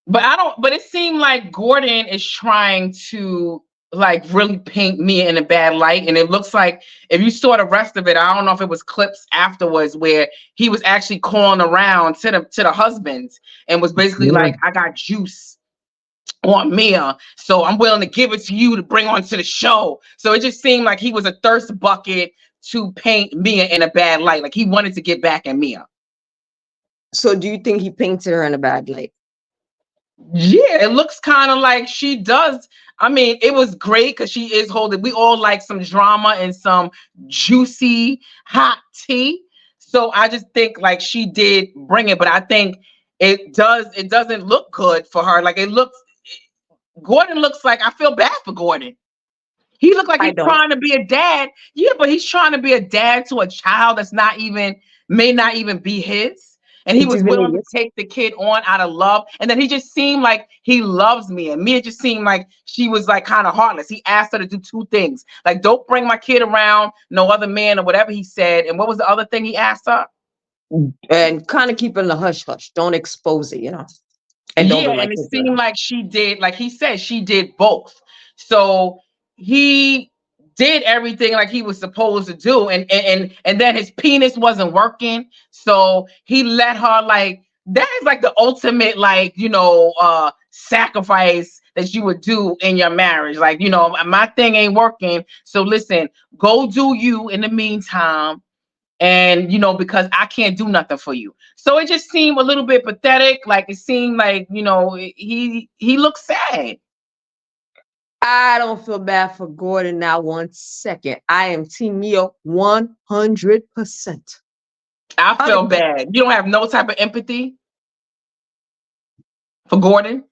But it seemed like Gordon is trying to like really paint Mia in a bad light. And it looks like if you saw the rest of it, I don't know if it was clips afterwards where he was actually calling around to the husbands and was basically like, I got juice on Mia, so I'm willing to give it to you to bring onto the show. So it just seemed like he was a thirst bucket to paint Mia in a bad light. Like he wanted to get back at Mia.
So do you think he painted her in a bad light?
Yeah, it looks kind of like she does. I mean, it was great because she is holding. We all like some drama and some juicy hot tea. So I just think like she did bring it, but I think it doesn't look good for her. Like Gordon looks like, I feel bad for Gordon. He looked like
I
he's
don't.
trying to be a dad. Yeah, but he's trying to be a dad to a child that's not even, may not even be his. And he
Which
was
is an
willing to
idiot.
take the kid on out of love. And then he just seemed like he loves Mia. Mia just seemed like she was like kind of heartless. He asked her to do two things. Like, don't bring my kid around no other man or whatever he said. And what was the other thing he asked her?
And kind of keeping the hush hush. Don't expose it, and don't
Yeah,
bring my
and it
kids around.
seemed like she did, like he said, she did both. So he did everything like he was supposed to do, and then his penis wasn't working, so he let her, like, that is like the ultimate, like, sacrifice that you would do in your marriage. Like, my thing ain't working, so listen, go do you in the meantime, and because I can't do nothing for you. So it just seemed a little bit pathetic. Like, it seemed like, he looked sad.
I don't feel bad for Gordon now 1 second. I am Team Mia 100%.
I felt
100%.
bad. You don't have no type of empathy for Gordon.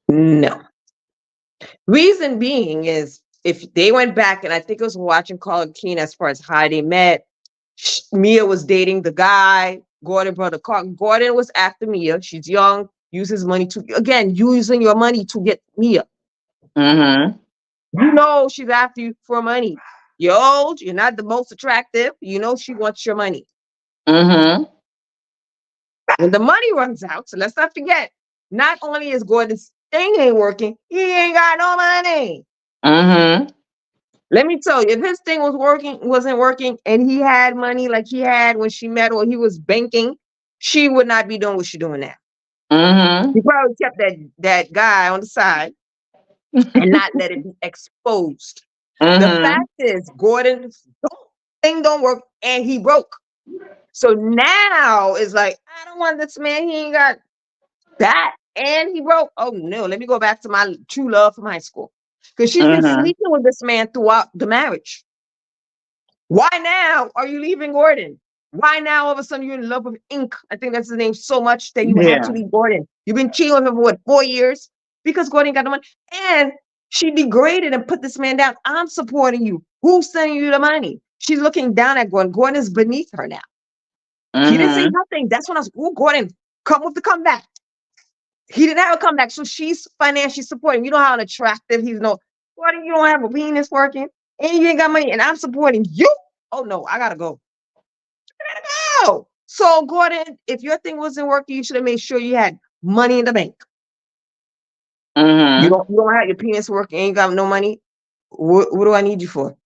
No. Reason being is if they went back, and I think it was watching Carl Keen as far as how they met, Mia was dating the guy. Gordon brought a car. Gordon was after Mia. She's young. Uses money to, again, using your money to get Mia.
Mm-hmm.
She's after you for money. You're old. You're not the most attractive. She wants your money.
Mm-hmm.
When the money runs out, so let's not forget, not only is Gordon's thing ain't working, he ain't got no money.
Mm-hmm.
Let me tell you, if his thing wasn't working, and he had money like he had when she met, or he was banking, she would not be doing what she's doing now.
Mm-hmm.
He probably kept that guy on the side and not let it be exposed. The
Mm-hmm.
fact is, Gordon's thing don't work, and he broke. So now it's like, I don't want this man. He ain't got that, and he broke. Oh no, let me go back to my true love from high school, because she's been
Mm-hmm.
sleeping with this man throughout the marriage. Why now are you leaving Gordon? Why now all of a sudden you're in love with Ink? I think that's his name, so much that you had to
Yeah.
leave Gordon. You've been cheating with him for what, 4 years? Because Gordon got the money. And she degraded and put this man down. I'm supporting you. Who's sending you the money? She's looking down at Gordon. Gordon is beneath her now. He didn't say
Mm-hmm.
nothing. That's when I was, oh, Gordon, come with the comeback. He didn't have a comeback. So she's financially supporting. You know how unattractive he's. No, Gordon, you don't have a penis working, and you ain't got money, and I'm supporting you. Oh no, I gotta go. No. So Gordon, if your thing wasn't working, you should have made sure you had money in the bank. You
Mm-hmm.
don't have your penis working, ain't got no money. What do I need you for?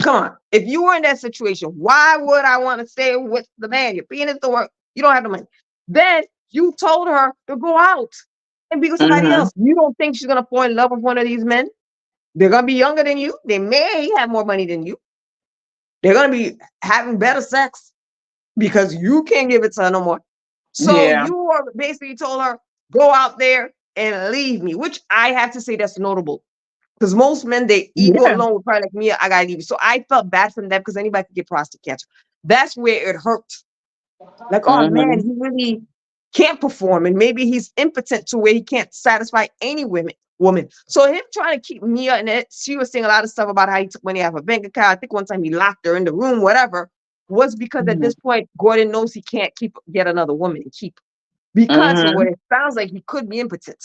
Come on. If you were in that situation, why would I want to stay with the man? Your penis don't work. You don't have the money. Then you told her to go out and be with somebody
Mm-hmm.
else. You don't think she's gonna fall in love with one of these men? They're gonna be younger than you. They may have more money than you. They're gonna be having better sex because you can't give it to her no more. So
Yeah.
you are basically told her, go out there and leave me, which I have to say that's notable. Because most men, they ego
Yeah.
alone would probably like me, I gotta leave you. So I felt bad for them because anybody could get prostate cancer. That's where it hurt. Like, oh man,
Mm-hmm.
he really can't perform, and maybe he's impotent to where he can't satisfy any woman. So him trying to keep Mia in it, she was saying a lot of stuff about how he took money out of her bank account. I think one time he locked her in the room, whatever, was because at
Mm-hmm.
this point, Gordon knows he can't get another woman and keep, because from what
Mm-hmm.
it sounds like, he could be impotent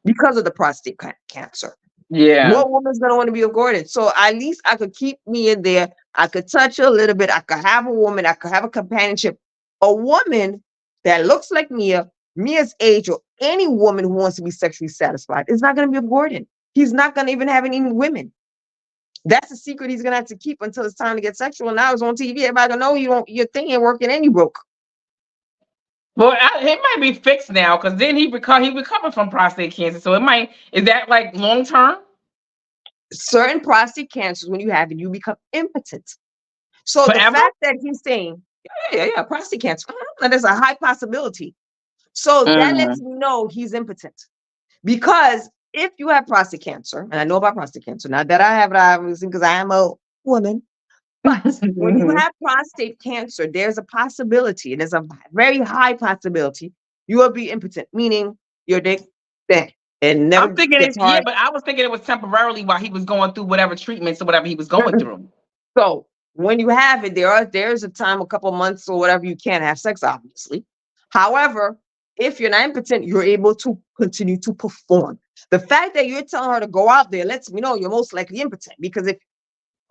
because of the prostate cancer.
Yeah.
What woman's gonna want to be with Gordon? So at least I could keep me in there. I could touch her a little bit. I could have a woman. I could have a companionship. A woman that looks like Mia's age, or any woman who wants to be sexually satisfied is not gonna be with Gordon. He's not gonna even have any women. That's a secret he's gonna have to keep until it's time to get sexual. Now it's on TV. Everybody gonna know your thing ain't working and you broke.
Well, it might be fixed now because then he recovered from prostate cancer. So it might, is that like long term?
Certain prostate cancers, when you have it, you become impotent. So the
Forever?
fact that he's saying, yeah, prostate cancer, that is a high possibility. So that lets
Mm-hmm.
me know he's impotent. Because if you have prostate cancer, and I know about prostate cancer, not that I have it, obviously, because I am a woman, but when you have prostate cancer, there's a possibility, and there's a very high possibility you will be impotent, meaning your dick dead. It
I'm
never
thinking,
gets
yeah,
hard.
but I was thinking it was temporarily while he was going through whatever treatments or whatever he was going through.
So when you have it, there's a time, a couple months or whatever, you can't have sex, obviously. However, if you're not impotent, you're able to continue to perform. The fact that you're telling her to go out there lets me know you're most likely impotent. Because if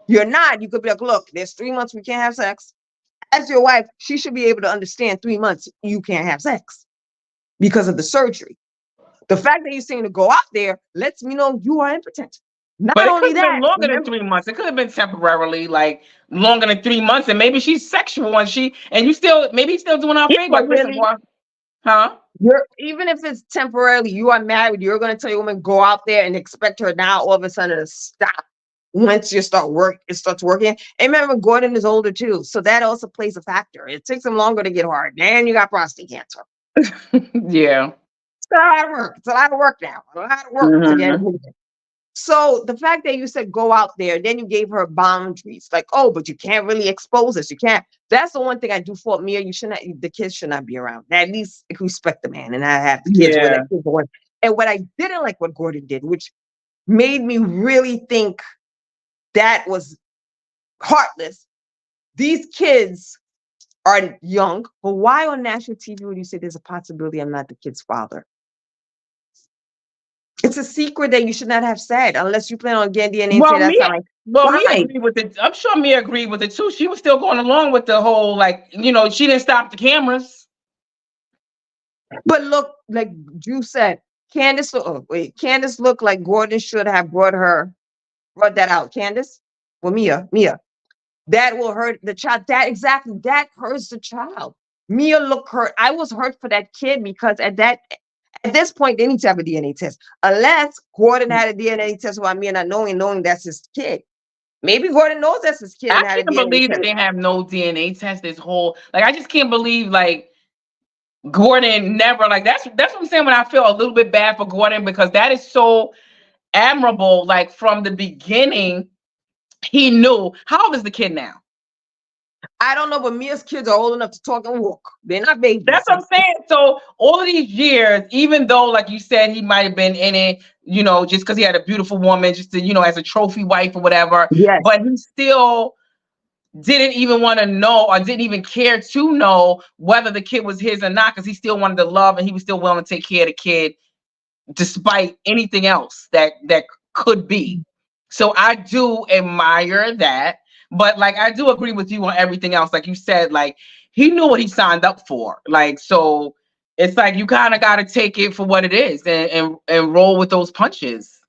you're not, you could be like, look, there's 3 months we can't have sex. As your wife, she should be able to understand 3 months you can't have sex because of the surgery. The fact that you're saying to go out there lets me know you are impotent.
But
Not
it could
only
have been
that,
longer than
remember,
3 months. It could have been temporarily, like longer than 3 months, and maybe she's sexual and you still maybe he's still doing our
yeah,
favor.
but
Like, listen,
really,
boy, huh?
you're even if it's temporarily, you are married, you're gonna tell your woman go out there and expect her now all of a sudden to stop once it starts working. And remember, Gordon is older too, so that also plays a factor. It takes him longer to get hard. And you got prostate cancer.
Yeah.
It's a lot of work. It's a lot of work now. A lot of work to get it
Hmm.
moving. So the fact that you said go out there, then you gave her boundaries, like, oh, but you can't really expose us. You can't. That's the one thing I do fault Mia. You should not. The kids should not be around. At least respect the man and not have the kids where that
Yeah.
kid going. And what I didn't like what Gordon did, which made me really think that was heartless. These kids are young, but why on national TV would you say there's a possibility I'm not the kid's father? It's a secret that you should not have said unless you plan on getting DNA and say
Well,
that's
Mia,
how I.
well, Mia
Why?
agreed with it. I'm sure Mia agreed with it too. She was still going along with the whole, like, she didn't stop the cameras.
But look, like Drew said, Candace looked like Gordon should have brought that out. Candace, well, Mia, that will hurt the child. That hurts the child. Mia looked hurt. I was hurt for that kid because at this point they need to have a DNA test. Unless Gordon had a DNA test while Mia not knowing that's his kid. Maybe Gordon knows that's his kid
I
and had a
can't
DNA
believe that
test.
they have no DNA test. This whole, like, I just can't believe, like, Gordon never, like, that's what I'm saying when I feel a little bit bad for Gordon, because that is so admirable. Like, from the beginning, he knew. How old is the kid now?
I don't know, but Mia's kids are old enough to talk and walk. They're not babies.
That's what I'm saying. So all of these years, even though, like you said, he might have been in it, just because he had a beautiful woman, just to, as a trophy wife or whatever,
Yes.
but he still didn't even want to know, or didn't even care to know whether the kid was his or not, because he still wanted to love and he was still willing to take care of the kid despite anything else that could be. So I do admire that, but, like, I do agree with you on everything else. Like you said, like, he knew what he signed up for. Like, so it's like you kind of got to take it for what it is and roll with those punches.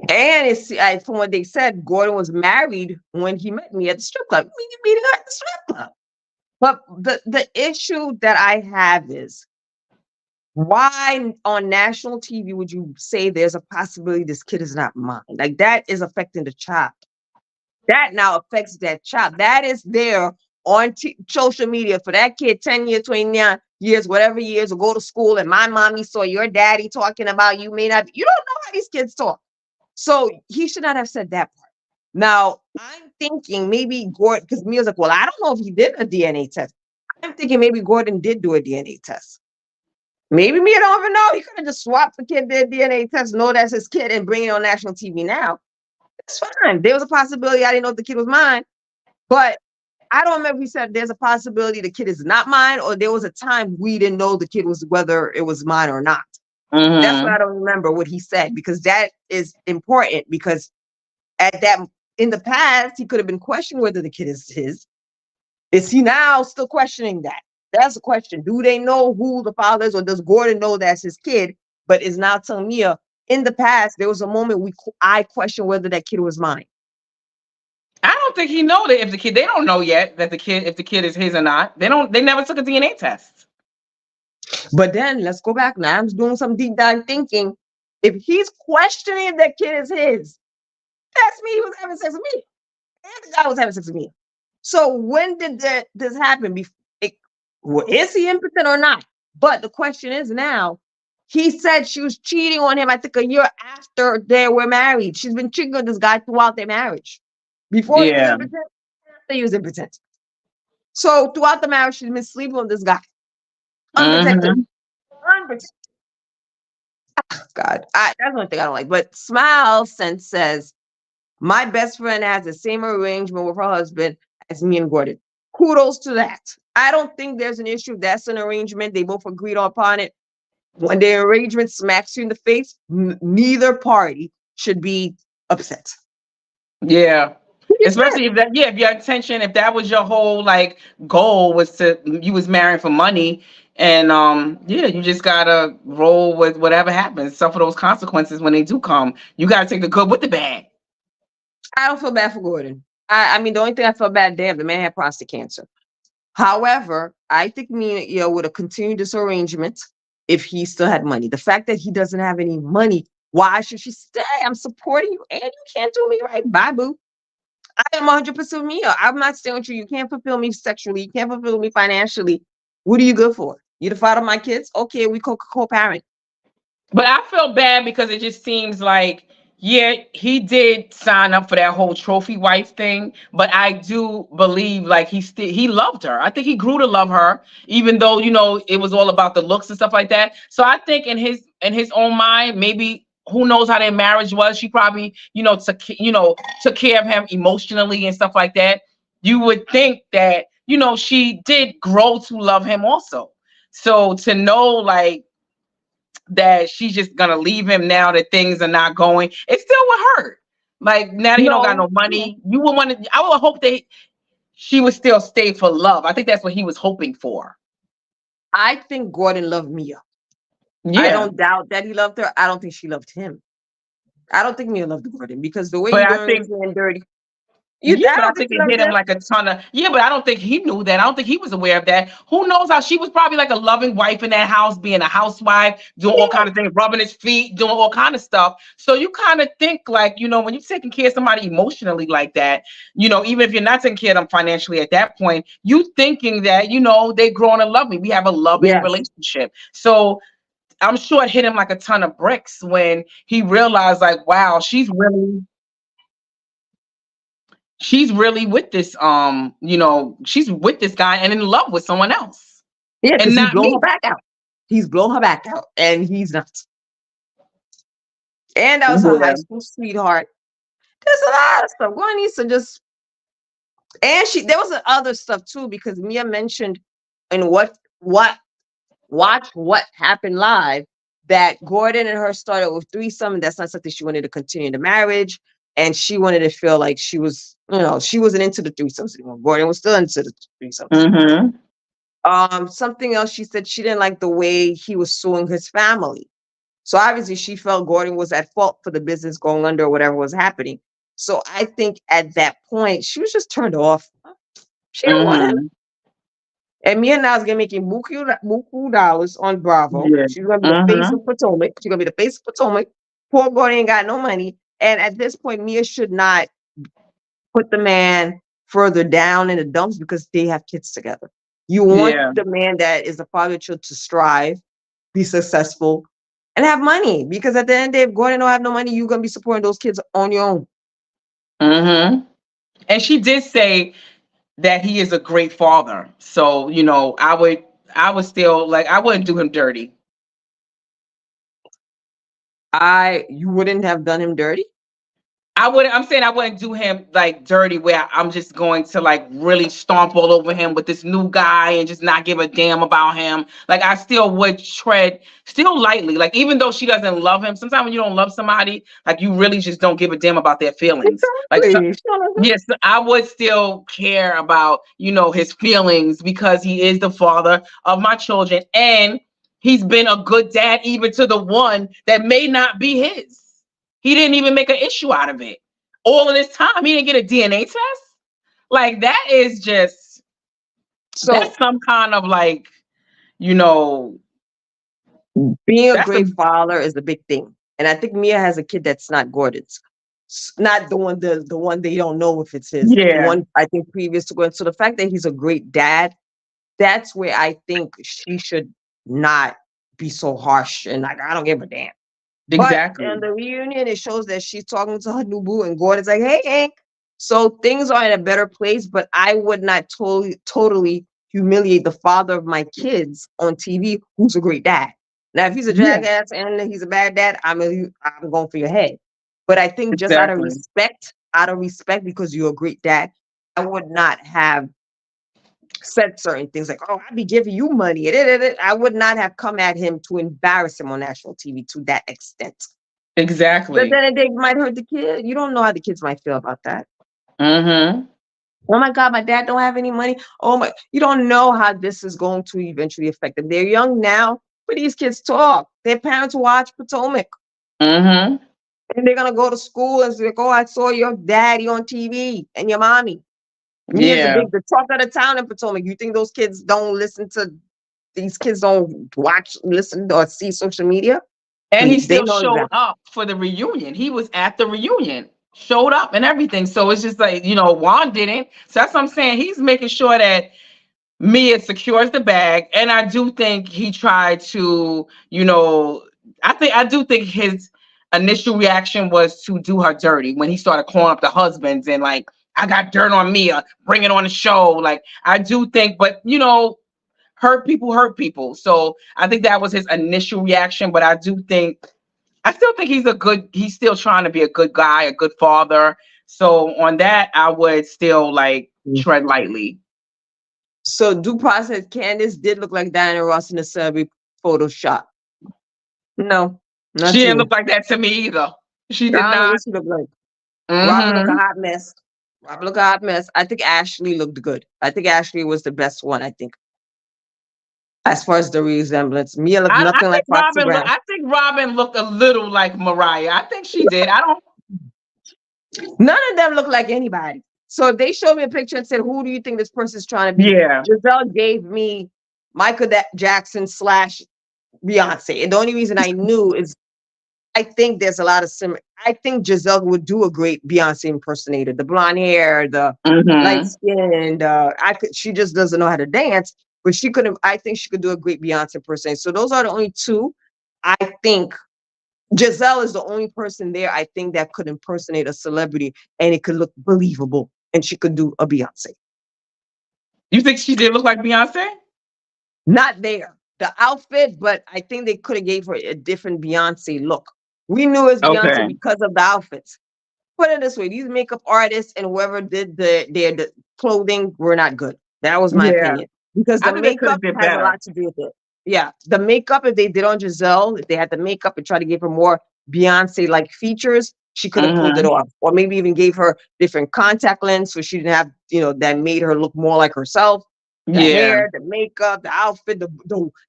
And from what they said, Gordon was married when he met me at the strip club. I mean, you meeting her at the strip club. But the issue that I have is why on national TV would you say there's a possibility this kid is not mine? Like that is affecting the child. That now affects that child. That is there on social media for that kid 10 years, 29 years, whatever years, or go to school and my mommy saw your daddy talking about you. May not, you don't know how these kids talk. So he should not have said that part. Now, I'm thinking maybe Gordon, because Mia's like, well, I don't know if he did a DNA test. I'm thinking maybe Gordon did do a DNA test. Maybe Mia don't even know. He could have just swapped the kid, did DNA test, know that's his kid, and bring it on national TV now. It's fine. There was a possibility I didn't know if the kid was mine, but I don't remember if he said there's a possibility the kid is not mine, or there was a time we didn't know the kid was whether it was mine or not. That's what
Mm-hmm.
I don't remember what he said, because that is important, because at that in the past he could have been questioning whether the kid is his. Is he now still questioning that? That's the question. Do they know who the father is, or does Gordon know that's his kid, but is now telling Mia in the past there was a moment I questioned whether that kid was mine.
I don't think he know that if the kid, they don't know yet that if the kid is his or not. They never took a DNA test.
But then let's go back now. I'm doing some deep dive thinking. If he's questioning if that kid is his, that's me. He was having sex with me, and the guy was having sex with me. So when did this happen? Is he impotent or not? But the question is now, he said she was cheating on him, I think a year after they were married. She's been cheating on this guy throughout their marriage. Before he was
Yeah.
impotent, after he was impotent. So throughout the marriage, she's been sleeping with this guy. Unprotected.
Mm-hmm.
Unprotected. God, that's one thing I don't like. But Smile Sense says, my best friend has the same arrangement with her husband as me and Gordon. Kudos to that. I don't think there's an issue. That's an arrangement. They both agreed upon it. When the arrangement smacks you in the face, neither party should be upset.
Yeah.
You
Especially
should.
if that, yeah, if your intention, if that was your whole like goal was to, you was marrying for money, and yeah, you just gotta roll with whatever happens, suffer those consequences when they do come. You gotta take the good with the bad.
I don't feel bad for Gordon. I mean, the only thing I feel bad, damn, the man had prostate cancer. However, I think me and would have continued this arrangement if he still had money. The fact that he doesn't have any money, why should she stay? I'm supporting you, and you can't do me right. Bye, boo. I am 100% me. I'm not staying with you. You can't fulfill me sexually. You can't fulfill me financially. What are you good for? You the father of my kids? Okay, we co-parent.
But I feel bad because it just seems like, yeah, he did sign up for that whole trophy wife thing, but I do believe like he loved her. I think he grew to love her, even though it was all about the looks and stuff like that. So I think in his own mind, maybe who knows how their marriage was. She probably took care of him emotionally and stuff like that. You would think that she did grow to love him also. So to know like that she's just gonna leave him now that things are not going, it still would hurt. Like now that he don't got
No,
no money, you would want to. I would hope that she would still stay for love. I think that's what he was hoping for.
I think Gordon loved Mia. I
Yeah,
don't doubt that he loved her. I don't think she loved him. I don't think Mia loved Gordon because the way
but
you
I
doing
think
this man dirty,
yeah,
I
but I
don't think
think
she
it
loved
hit him
him.
like a ton of yeah. But I don't think he knew that. I don't think he was aware of that. Who knows how she was probably like a loving wife in that house, being a housewife, doing all kind of things, rubbing his feet, doing all kind of stuff. So you kind of think like when you're taking care of somebody emotionally like that, even if you're not taking care of them financially at that point, you thinking that they growing to love me. We have a loving
Yes.
relationship. So I'm sure it hit him like a ton of bricks when he realized like, wow, she's really with this she's with this guy and in love with someone else
Yeah,
and
because he's
not
blown her
me.
back out. He's blown her back out, and he's not. And that was her high
Yeah.
school sweetheart. There's a lot of stuff. One needs to just and there was other stuff too because Mia mentioned in what happened live that Gordon and her started with threesome. And that's not something she wanted to continue in the marriage, and she wanted to feel like she wasn't into the threesomes anymore. Gordon was still into the threesomes.
Mm-hmm.
Something else she said she didn't like the way he was suing his family. So obviously she felt Gordon was at fault for the business going under or whatever was happening. So I think at that point she was just turned off. She didn't want him.
Mm-hmm.
And Mia now is gonna making buku dollars on Bravo.
Yeah.
She's gonna be the face
Mm-hmm.
of Potomac. She's gonna be the face of Potomac. Poor Gordon ain't got no money. And at this point, Mia should not put the man further down in the dumps because they have kids together. You want
Yeah.
the man that is the father of your child to strive, be successful, and have money. Because at the end of the day, if Gordon don't have no money, you're gonna be supporting those kids on your own.
Mm-hmm. And she did say that he is a great father. So I would still like, I wouldn't do him dirty.
You wouldn't have done him dirty.
I'm saying I wouldn't do him like dirty where I'm just going to like really stomp all over him with this new guy and just not give a damn about him. Like I still would tread still lightly. Like even though she doesn't love him, sometimes when you don't love somebody, like you really just don't give a damn about their feelings. Like
Exactly. Sure.
yes, I would still care about, his feelings because he is the father of my children and he's been a good dad even to the one that may not be his. He didn't even make an issue out of it. All of this time, he didn't get a DNA test. Like that is just
So
that's some kind of like, you know,
being a
that's
great
some
father is a big thing. And I think Mia has a kid that's not Gordon's. Not the one they don't know if it's his. The
yeah,
one I think previous to Gordon. So the fact that he's a great dad, that's where I think she should not be so harsh and like I don't give a damn. But in
exactly.
the reunion, it shows that she's talking to her new boo, and Gordon's like, "Hey, Hank." So things are in a better place. But I would not totally humiliate the father of my kids on TV, who's a great dad. Now, if he's a
Yeah,
jackass and he's a bad dad, I'm going for your head. But I think just
exactly.
out of respect, because you're a great dad, I would not have said certain things like, "Oh, I'd be giving you money." I would not have come at him to embarrass him on national TV to that extent. But
Exactly.
then they might hurt the kid. You don't know how the kids might feel about that.
Mm-hmm.
Oh my God, my dad don't have any money. Oh my, you don't know how this is going to eventually affect them. They're young now, but these kids talk. Their parents watch Potomac.
Mm-hmm.
And they're gonna go to school and say, "Oh, I saw your daddy on TV and your mommy." Me as
Yeah.
the talk of the town in Potomac. You think those kids don't listen to these kids don't watch, listen, or see social media?
And he
They
still
know
showed
exactly.
up for the reunion. He was at the reunion, showed up and everything. So it's just like, Juan didn't. So that's what I'm saying. He's making sure that Mia secures the bag. And I do think he tried to, I do think his initial reaction was to do her dirty when he started calling up the husbands and like, I got dirt on Mia, bring it on the show. Like, I do think, but hurt people hurt people. So I think that was his initial reaction. But I still think he's still trying to be a good guy, a good father. So on that, I would still like tread lightly.
So due process, Candace did look like Diana Ross in the celebrity Photoshop. No, not
She
to
didn't look
me.
like that to me either. She
I
did
don't know
not.
what she looked like. Robin looked a
Mm-hmm.
hot mess. Robin looked a hot mess. I think Ashley looked good. I think Ashley was the best one, I think, as far as the resemblance. Mia looked
I
nothing like
think
Foxy
Robin.
Brown.
I think Robin looked a little like Mariah. I think she did. I don't.
None of them look like anybody. So if they showed me a picture and said, "Who do you think this person's trying to be?"
Yeah.
Giselle gave me Michael Jackson slash Beyonce. And the only reason I knew is I think there's a lot of I think Giselle would do a great Beyonce impersonator. The blonde hair, the light
Mm-hmm.
skin, I could. She just doesn't know how to dance, but she could have. I think she could do a great Beyonce impersonator. So those are the only two. I think Giselle is the only person there. I think that could impersonate a celebrity and it could look believable, and she could do a Beyonce.
You think she did look like Beyonce?
Not there. The outfit, but I think they could have gave her a different Beyonce look. We knew it was Beyonce
Okay.
because of the outfits. Put it this way: these makeup artists and whoever did the clothing were not good. That was my
Yeah.
opinion because
I
the
think they could have
makeup
did
has a
better.
lot to do with it. Yeah, the makeup, if they did on Giselle, if they had the makeup and tried to give her more Beyonce like features, she could have pulled it
Mm-hmm.
off, or maybe even gave her different contact lens so she didn't have that made her look more like herself. The
Yeah.
hair, the makeup, the outfit, they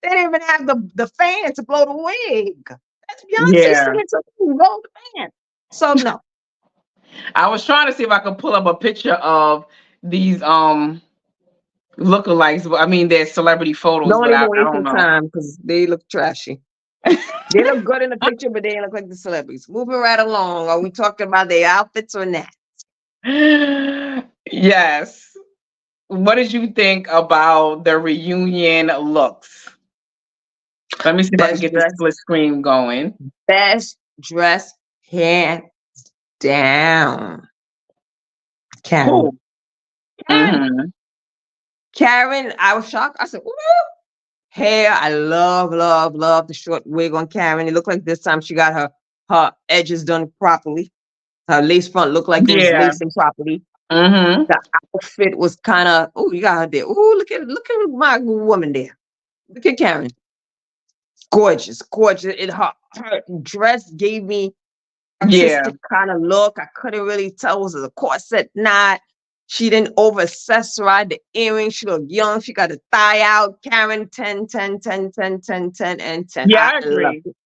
didn't even have the fan to blow the wig. That's Beyonce
Yeah.
singing to blow the fan. So no.
I was trying to see if I could pull up a picture of these lookalikes. I mean, they're celebrity photos,
Don't
but
even
I
waste
don't
your
know.
time because they look trashy. They look good in the picture, but they ain't look like the celebrities. Moving right along. Are we talking about their outfits or not?
Yes. What did you think about the reunion looks? Let me see if I can
Best
get the
dress,
split screen going.
best dress, hands down. Karen.
Who?
Karen.
Mm-hmm.
Karen, I was shocked. I said, ooh, hair. I love, love, love the short wig on Karen. It looked like this time she got her edges done properly. Her lace front looked like it was
Yeah.
lacing properly.
Mm-hmm.
The outfit was kind of, oh, you got her there. Oh, look at my woman there. Look at Karen. Gorgeous, gorgeous. Her dress gave me
Yeah.
artistic kind of look. I couldn't really tell was it a corset, not. She didn't over accessorize the earrings. She looked young. She got a thigh out. Karen 10, 10, 10, 10, 10, 10, and 10.
Yeah,
I
I
love
agree.
it.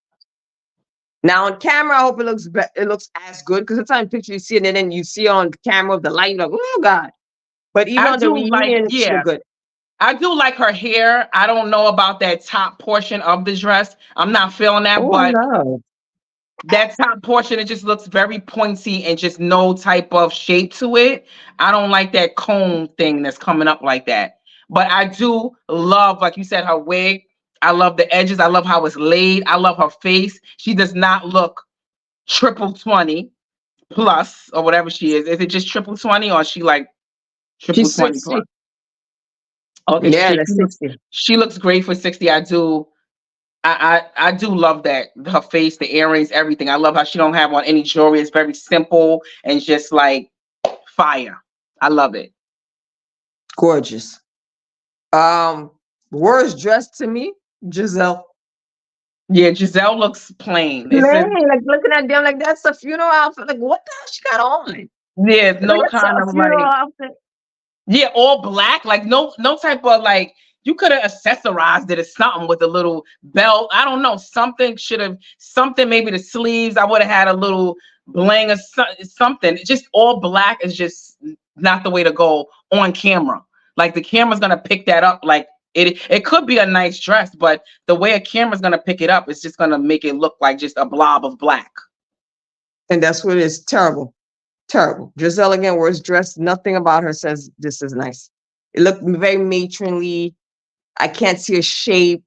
Now on camera, I hope it looks as good because sometimes picture you see it and then you see it on camera with the light, you're like, oh God. But even
I
on the
do like,
reunion, she
yeah,
looked good.
I do like her hair. I don't know about that top portion of the dress. I'm not feeling that,
Oh
but
no.
that top portion, it just looks very pointy and just no type of shape to it. I don't like that cone thing that's coming up like that. But I do love, like you said, her wig. I love the edges. I love how it's laid. I love her face. She does not look triple 20 plus or whatever she is. Is it just triple 20 or is she like triple
She's
20 plus?
60.
Okay,
Yeah,
she
that's
looks
60.
she looks great for 60. I do. I do love that her face, the earrings, everything. I love how she don't have on any jewelry. It's very simple and just like fire. I love it.
Gorgeous. Um, Worst dressed to me, Giselle.
Yeah, Giselle looks plain. It's a
Plain, like looking at them like that's a funeral outfit. Like what the hell she got on?
yeah,
Like
no
it's
kind
a
of
funeral
like
outfit.
yeah, all black. Like no type of like you could have accessorized it or something with a little belt. I don't know. Something should have something, maybe the sleeves. I would have had a little bling or something. Just all black is just not the way to go on camera. Like the camera's gonna pick that up. Like it could be a nice dress, but the way a camera's gonna pick it up is just gonna make it look like just a blob of black.
And that's what it is. Terrible. Terrible. Giselle again, worst dressed. Nothing about her says this is nice. It looked very matronly. I can't see her shape,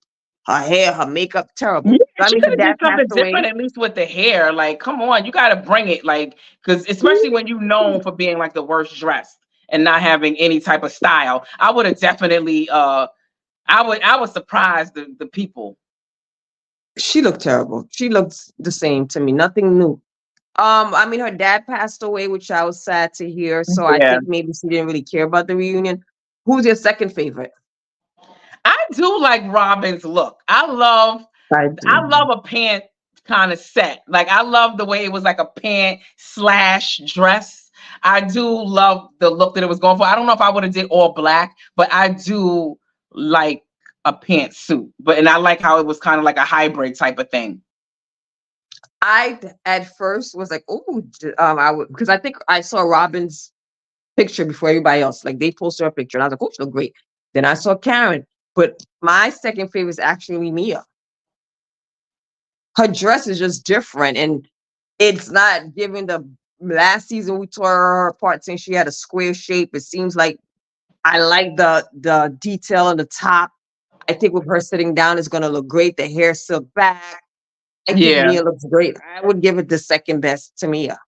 her hair, her makeup,
Yeah,
terrible. I
she
mean,
could
her
have did
dad
something
passed
different,
away.
at least with the hair. Like, come on, you got to bring it. Like, because especially when you known for being like the worst dressed and not having any type of style, I would have definitely. I would surprise the people.
She looked terrible. She looked the same to me. Nothing new. I mean, her dad passed away, which I was sad to hear. So I
Yeah,
think maybe she didn't really care about the reunion. Who's your second favorite?
I do like Robin's look. I love
I
I
do.
love a pant kind of set. Like I love the way it was like a pant slash dress. I do love the look that it was going for. I don't know if I would have did all black, but I do like a pantsuit. But and I like how it was kind of like a hybrid type of thing.
I at first was like, oh, I would because I think I saw Robin's picture before everybody else. Like they posted her picture, and I was like, oh, she look great. Then I saw Karen, but my second favorite is actually Mia. Her dress is just different, and it's not giving the last season we tore her apart saying she had a square shape. It seems like I like the detail on the top. I think with her sitting down is gonna look great. The hair silk back. I think
Yeah.
Mia looks great. I would give it the second best to Mia.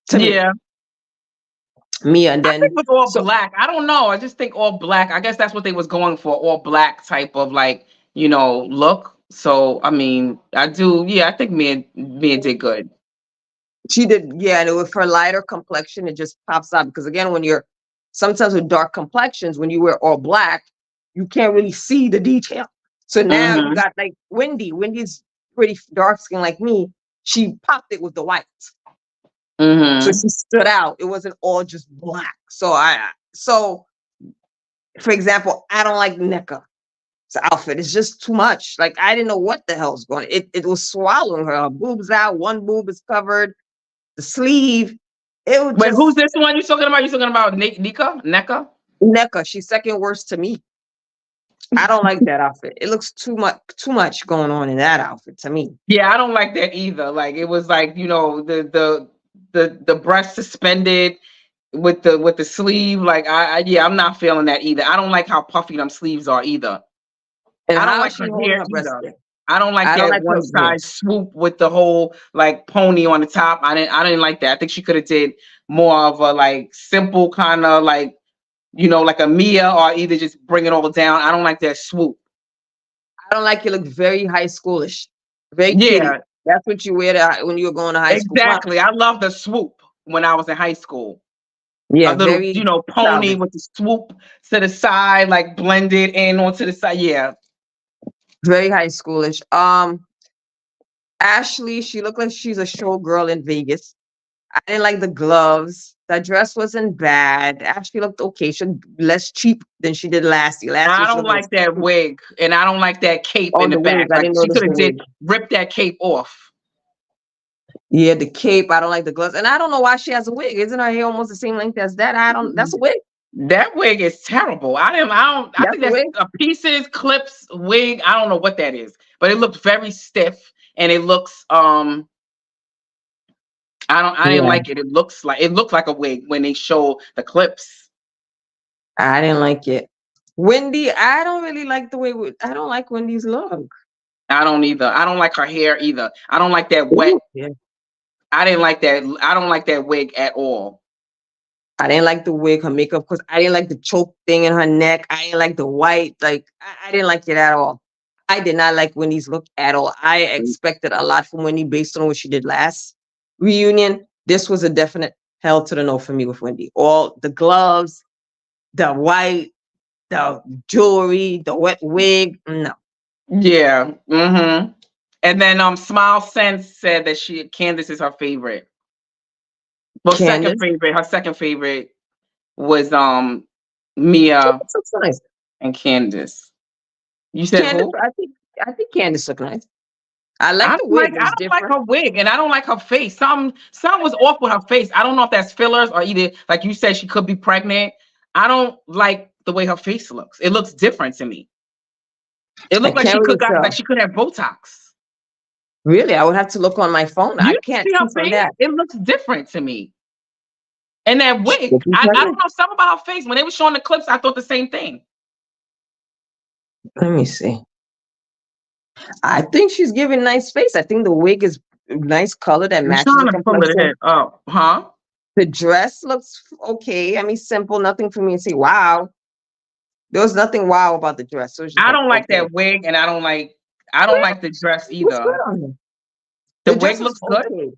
To me.
Yeah.
Mia. And
I think
then
with all
so
black. I don't know. I just think all black. I guess that's what they was going for, all black type of like, look. So I mean, I do, yeah, I think me and did good.
she did, yeah, and with her lighter complexion, it just pops out because again, when you're sometimes with dark complexions, when you wear all black, you can't really see the detail. So now you
Hmm.
got like Wendy. Wendy's pretty dark skin like me. She popped it with the white. So
Hmm.
she stood out. It wasn't all just black. So for example, I don't like NECA's outfit. It's just too much. Like I didn't know what the hell's going. It was swallowing her. Her boobs out. One boob is covered. The sleeve. It was
Wait, who's
just
this one you talking about? You talking about Nika? Neka?
NECA. She's second worst to me. I don't like that outfit. It looks too much going on in that outfit to me.
Yeah, I don't like that either. Like it was like, the breast suspended with the sleeve. Like yeah, I'm not feeling that either. I don't like how puffy them sleeves are either.
And
I don't
how
like
is she
her
holding
hair
her breast
either.
there?
I don't like
I don't
that
like her.
one
Yeah.
side swoop with the whole like pony on the top. I didn't like that. I think she could have did more of a like simple kind of like, like a Mia, or either just bring it all down. I don't like that swoop.
I don't like it. Look very high schoolish, very
Yeah,
kiddie. That's what you wear when you were going to high school. Come on.
exactly. I love the swoop when I was in high school. A
Yeah,
little,
very
pony
childish,
with the swoop to the side, like blended in onto the side. Yeah.
very high schoolish. Ashley, she looked like she's a showgirl in Vegas. I didn't like the gloves. That dress wasn't bad. Ashley looked okay. She looked less cheap than she did last year. Last year
I
she
don't
looked like
like that wig, and I don't like that cape
on
in the
the wig.
back.
I
Like
didn't
she
notice
could
the
have did
wig.
rip that cape off.
Yeah, the cape. I don't like the gloves, and I don't know why she has a wig. Isn't her hair almost the same length as that? I don't. That's a wig.
That wig is terrible. I
That's
think
a
that's
wig.
a pieces, clips, wig. I don't know what that is, but it looks very stiff and it looks I didn't
Yeah,
like it. It looked like a wig when they show the clips.
I didn't like it. Wendy, I don't really like the way. I don't like Wendy's look.
I don't either. I don't like her hair either. I don't like that wet.
Ooh, yeah.
I didn't like that. I don't like that wig at all.
I didn't like the wig, her makeup, because I didn't like the choke thing in her neck. I didn't like the white. Like I didn't like it at all. I did not like Wendy's look at all. I expected a lot from Wendy based on what she did last reunion. This was a definite hell to the no for me with Wendy. All the gloves, the white, the jewelry, the wet wig. No.
Yeah. Mm-hmm. And then Smile Sense said that Candace is her favorite. Well, second
Candace.
favorite. Her second favorite was Mia
Candace looks nice.
and Candace. You said
Candace,
who?
I think Candace look nice. I
I
like the
don't like
wig.
I
It's
don't like
different.
her wig and I don't like her face. Something was off with her face. I don't know if that's fillers or either like you said she could be pregnant. I don't like the way her face looks. It looks different to me. It
I
looked like
can't really
like
tell.
she could have Botox.
Really, I would have to look on my phone. I
You
can't
see her
see from
face?
that.
It looks different to me. And that
She
wig,
could be
I don't
pregnant.
know something about her face. When they were showing the clips, I thought the same thing.
Let me see. I think she's giving nice face. I think the wig is nice color that
I'm
matches
trying
the
to pull it
complexion.
up, huh?
The dress looks okay. I mean, simple. Nothing for me to say, wow. There was nothing wow about the dress. So it was just
I
like,
don't like
okay.
that wig, and I don't like the dress
It was
either.
good on her.
The
The
wig
dress was
looks good.
okay.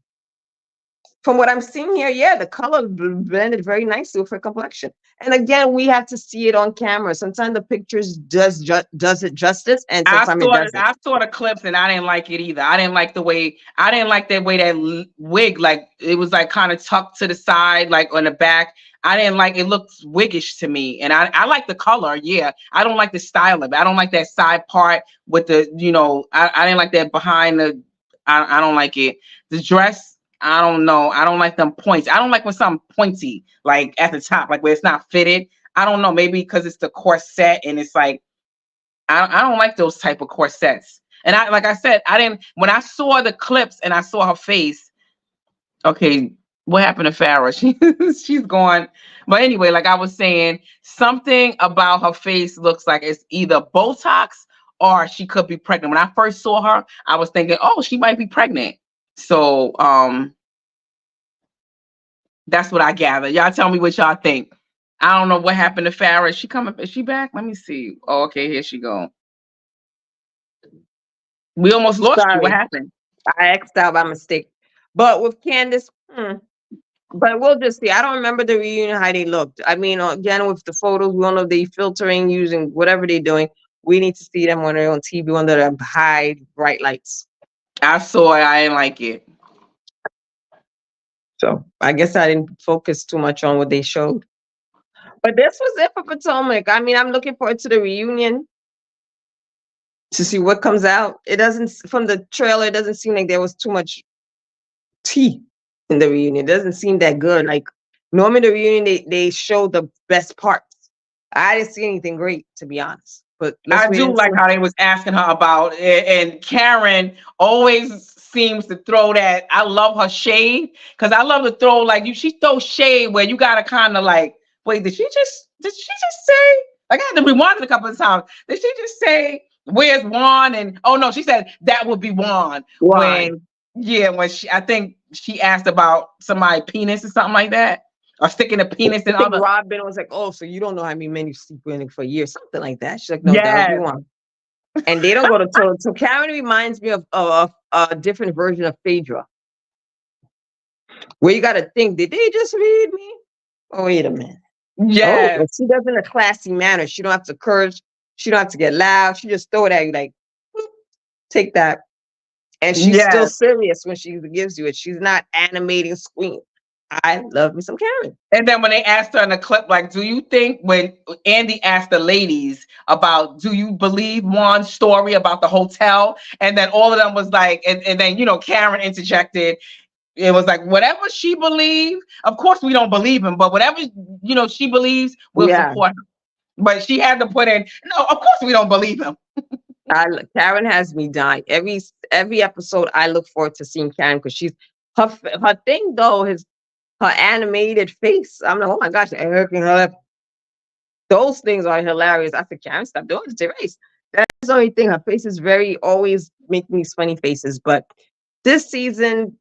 From what I'm seeing here, yeah, the color blended very nicely with her complexion. And again, we have to see it on camera. Sometimes the pictures does it justice, and
I
sometimes it
saw
doesn't.
I saw the clips and I didn't like it either. I didn't like that way that wig like it was like kind of tucked to the side like on the back. I didn't like it looked wiggish to me. And I like the color, yeah. I don't like the style of it. I don't like that side part with I didn't like that behind the I don't like it. The dress, I don't know. I don't like them points. I don't like when something pointy like at the top, like where it's not fitted. I don't know, maybe because it's the corset and it's like I don't like those type of corsets. And like I said, I didn't when I saw the clips and I saw her face. Okay, what happened to Farrah? She's gone. But anyway, like I was saying, something about her face looks like it's either Botox or she could be pregnant. When I first saw her, I was thinking, oh, she might be pregnant. So that's what I gather. Y'all tell me what y'all think. I don't know what happened to Farrah. Is she coming? Is she back? Let me see. Oh, okay, here she go. We almost lost you. What
Sorry,
happened?
I X'd out by mistake. But with Candace, but we'll just see. I don't remember the reunion how they looked. I mean, again, with the photos, we don't know if they filtering using whatever they're doing. We need to see them when they're on TV under the high bright lights.
I saw it. I didn't like it.
So I guess I didn't focus too much on what they showed. But this was it for Potomac. I mean, I'm looking forward to the reunion to see what comes out. It doesn't from the trailer. It doesn't seem like there was too much tea in the reunion. It doesn't seem that good. Like normally the reunion, they show the best parts. I didn't see anything great, to be honest. But let's
I
wait
do
and see.
like how they was asking her about it, and Karen always seems to throw that. I love her shade because I love to throw like you. She throws shade where you gotta kind of like, wait, did she just say? Like I had to rewind it a couple of times. Did she just say where's Juan? And oh no, she said that would be Juan
Why?
when when I think she asked about somebody's penis or something like that, or sticking a penis
I
in
think
other.
Robin was like, "Oh, so you don't know how many men you sleep with for years, something like that." She's like, "No, that would be
Yes,
one." And they don't go to toilet. So Karen reminds me of a different version of Phaedra, where you got to think, did they just read me? Oh, wait a minute. Oh,
yes,
but she does it in a classy manner. She don't have to curse. She don't have to get loud. She just throw it at you like, "Boop, take that." And she's still
yes.
serious when she gives you it. She's not animating scream. I love me some Karen.
And then when they asked her in the clip, like, do you think when Andy asked the ladies about, do you believe Juan's story about the hotel? And then all of them was like, and then, Karen interjected. It was like, whatever she believed, of course we don't believe him, but whatever, she believes, we'll
Yeah,
support her. But she had to put in, no, of course we don't believe him.
Karen has me dying. Every episode, I look forward to seeing Karen because she's her thing though is her animated face. I'm like, oh my gosh, those things are hilarious. I said, Karen, stop doing this, erase. That's the only thing. Her face is very always making these funny faces. But this season,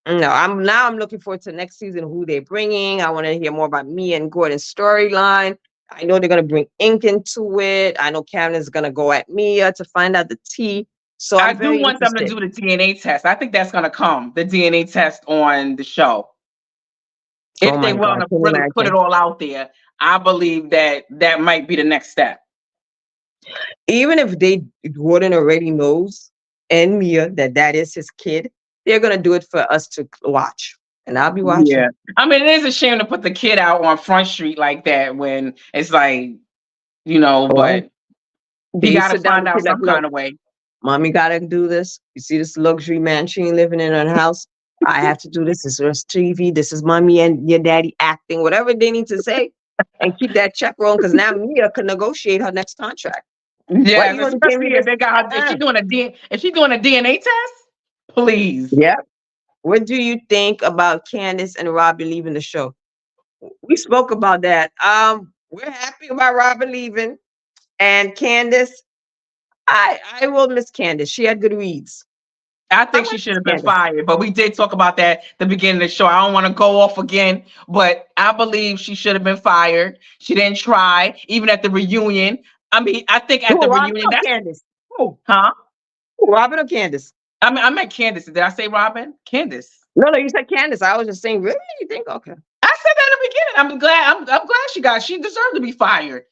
no, I'm looking forward to next season, who they're bringing. I want to hear more about Mia and Gordon's storyline. I know they're gonna bring ink into it. I know Karen is gonna go at Mia to find out the tea. So
I
I'm
do
very
want them to
interested.
do the DNA test. I think that's going to come, the DNA test on the show.
Oh
If they
my
want
God,
to
can you
really put it
imagine?
all out there, I believe that that might be the next step.
Even if they Gordon already knows and Mia that that is his kid, they're gonna do it for us to watch, and I'll be watching.
Yeah. I mean, it is a shame to put the kid out on Front Street like that when it's like,
Well,
but
do
he
you
got to
sit down
find
with the
out
kid like,
some
look,
kind of way.
mommy gotta do this. You see this luxury mansion you living in her house? I have to do this. This is TV. This is mommy and your daddy acting, whatever they need to say, and keep that check rolling because now Mia can negotiate her next contract. What
Yes,
you only pay me
especially if
this?
they got her, if
Uh-uh.
she's doing a DNA test, please.
Yeah. What do you think about Candace and Robin leaving the show? We spoke about that. We're happy about Robin leaving and Candace. I will miss Candace. She had good reads.
I
I
think she
want
should have been
Candace.
fired, but we did talk about that at the beginning of the show. I don't want to go off again, but I believe she should have been fired. She didn't try, even at the reunion. I mean, I think at
Who,
the
Robin
reunion,
or
that's
Candace? Who?
huh?
Who, Robin or Candace?
I meant Candace. Did I say Robin? Candace.
No, no, you said Candace. I was just saying, really? You think? Okay.
I said that in the beginning. I'm glad she deserved to be fired.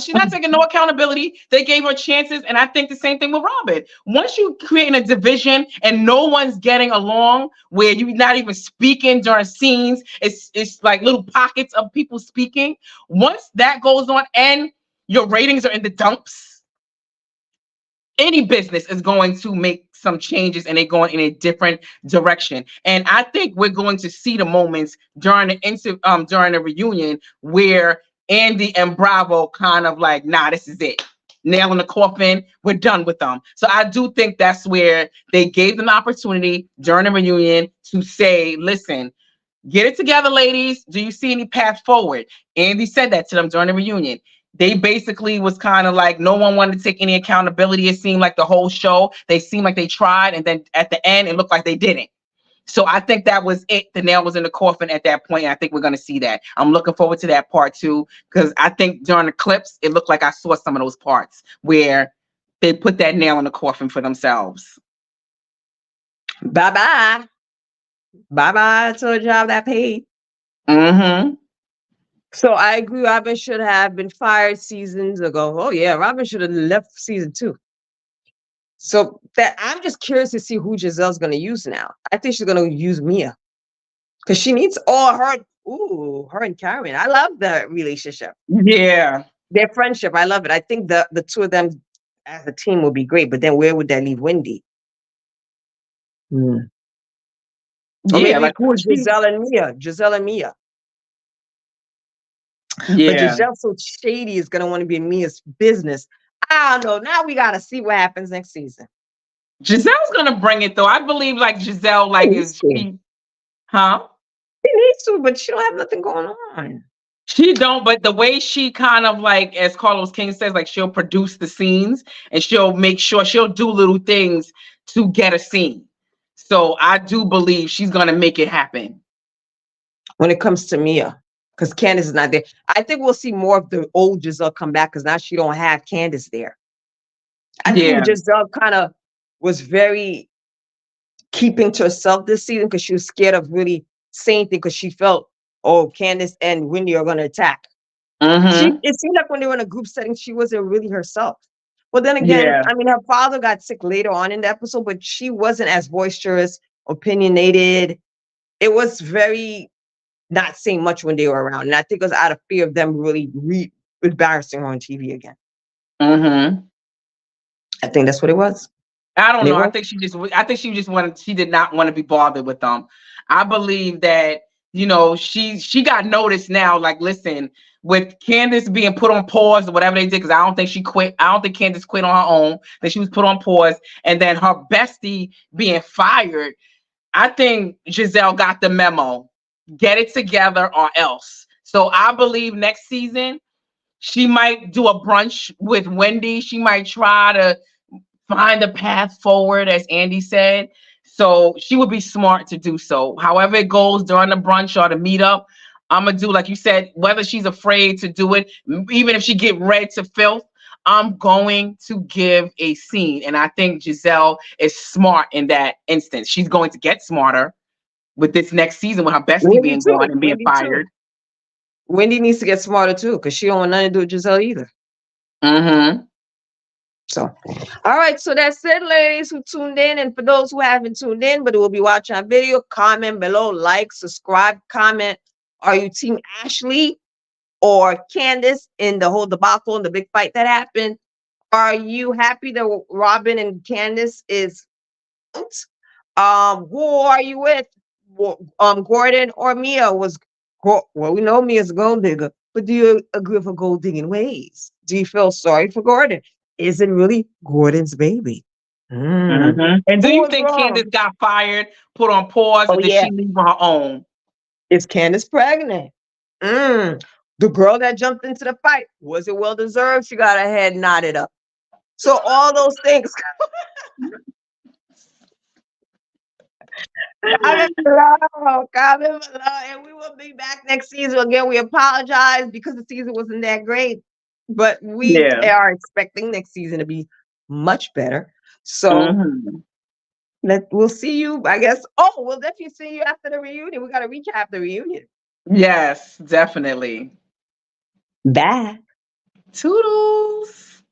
She's not taking no accountability. They gave her chances, and I think the same thing with Robin. Once you create a division and no one's getting along, where you're not even speaking during scenes, it's like little pockets of people speaking. Once that goes on, and your ratings are in the dumps, any business is going to make some changes and they're going in a different direction. And I think we're going to see the moments during during the reunion where Andy and Bravo kind of like, nah, this is it. Nail in the coffin. We're done with them. So I do think that's where they gave them the opportunity during the reunion to say, listen, get it together, ladies. Do you see any path forward? Andy said that to them during the reunion. They basically was kind of like no one wanted to take any accountability. It seemed like the whole show, they seemed like they tried, and then at the end, it looked like they didn't. So I think that was it. The nail was in the coffin at that point. And I think we're going to see that. I'm looking forward to that part too, because I think during the clips, it looked like I saw some of those parts where they put that nail in the coffin for themselves.
Bye bye. Bye bye to a job that paid.
Mm-hmm.
So I agree. Robin should have been fired seasons ago. Oh yeah, Robin should have left season 2. So that I'm just curious to see who Giselle's going to use now. I think she's going to use Mia because she needs all her. Ooh, her and Karen. I love the relationship,
Yeah.
their friendship. I love it. I think the two of them as a team would be great. But then where would that leave Wendy? Hmm. Or
Yeah.
maybe
Like who is she?
Giselle and Mia. Giselle and Mia. But
Yeah.
Giselle so shady is gonna want to be in Mia's business. I don't know. Now we gotta see what happens next season.
Giselle's gonna bring it though. I believe like Giselle,
She
like
needs
is
to.
she, huh?
She needs to, but she don't have nothing going on.
She don't, but the way she kind of like, as Carlos King says, like she'll produce the scenes and she'll make sure she'll do little things to get a scene. So I do believe she's gonna make it happen.
When it comes to Mia, because Candace is not there. I think we'll see more of the old Giselle come back because now she don't have Candace there. I think
Yeah.
Giselle kind of was very keeping to herself this season because she was scared of really saying things because she felt, oh, Candace and Wendy are gonna attack.
Mm-hmm.
It seemed like when they were in a group setting, she wasn't really herself. But then again,
Yeah.
I mean, her father got sick later on in the episode, but she wasn't as boisterous, opinionated. It was very not saying much when they were around. And I think it was out of fear of them really embarrassing her on TV again.
Mm-hmm.
I think that's what it was.
I don't
They
know.
were.
I think she just wanted, she did not want to be bothered with them. I believe that, she got noticed now. Like, listen, with Candace being put on pause or whatever they did, because I don't think she quit. I don't think Candace quit on her own, that she was put on pause. And then her bestie being fired. I think Giselle got the memo. Get it together or else. So I believe next season she might do a brunch with Wendy. She might try to find a path forward, as Andy said. So she would be smart to do so. However it goes during the brunch or the meetup, I'm gonna do like you said, whether she's afraid to do it, even if she get read to filth. I'm going to give a scene, and I think Giselle is smart in that instance. She's going to get smarter with this next season with her bestie
Wendy
being gone
too.
and being
Wendy too.
fired.
Wendy needs to get smarter too, because she don't want nothing to do with Giselle either.
Mm-hmm.
So, all right. So that's it, ladies who tuned in. And for those who haven't tuned in, but will be watching our video, comment below, like, subscribe, comment. Are you Team Ashley or Candace in the whole debacle and the big fight that happened? Are you happy that Robin and Candace is who are you with? Gordon or Mia was well, we know Mia's a gold digger, but do you agree with her gold digging ways? Do you feel sorry for Gordon? Is it really Gordon's baby?
Mm-hmm. And do
Who
you
was
think Candace
wrong?
got fired, put on pause, or
Oh
did
yeah,
she leave on her own?
is Candace pregnant? The girl that jumped into the fight, was it well deserved? She got her head knotted up. So all those things. Comment below, comment below, and we will be back next season again. We apologize because the season wasn't that great, but we
Yeah.
are expecting next season to be much better. So
Mm-hmm.
we'll see you, I guess. Oh, we'll definitely see you after the reunion. We got to recap the reunion.
Yes, definitely.
Bye.
Toodles.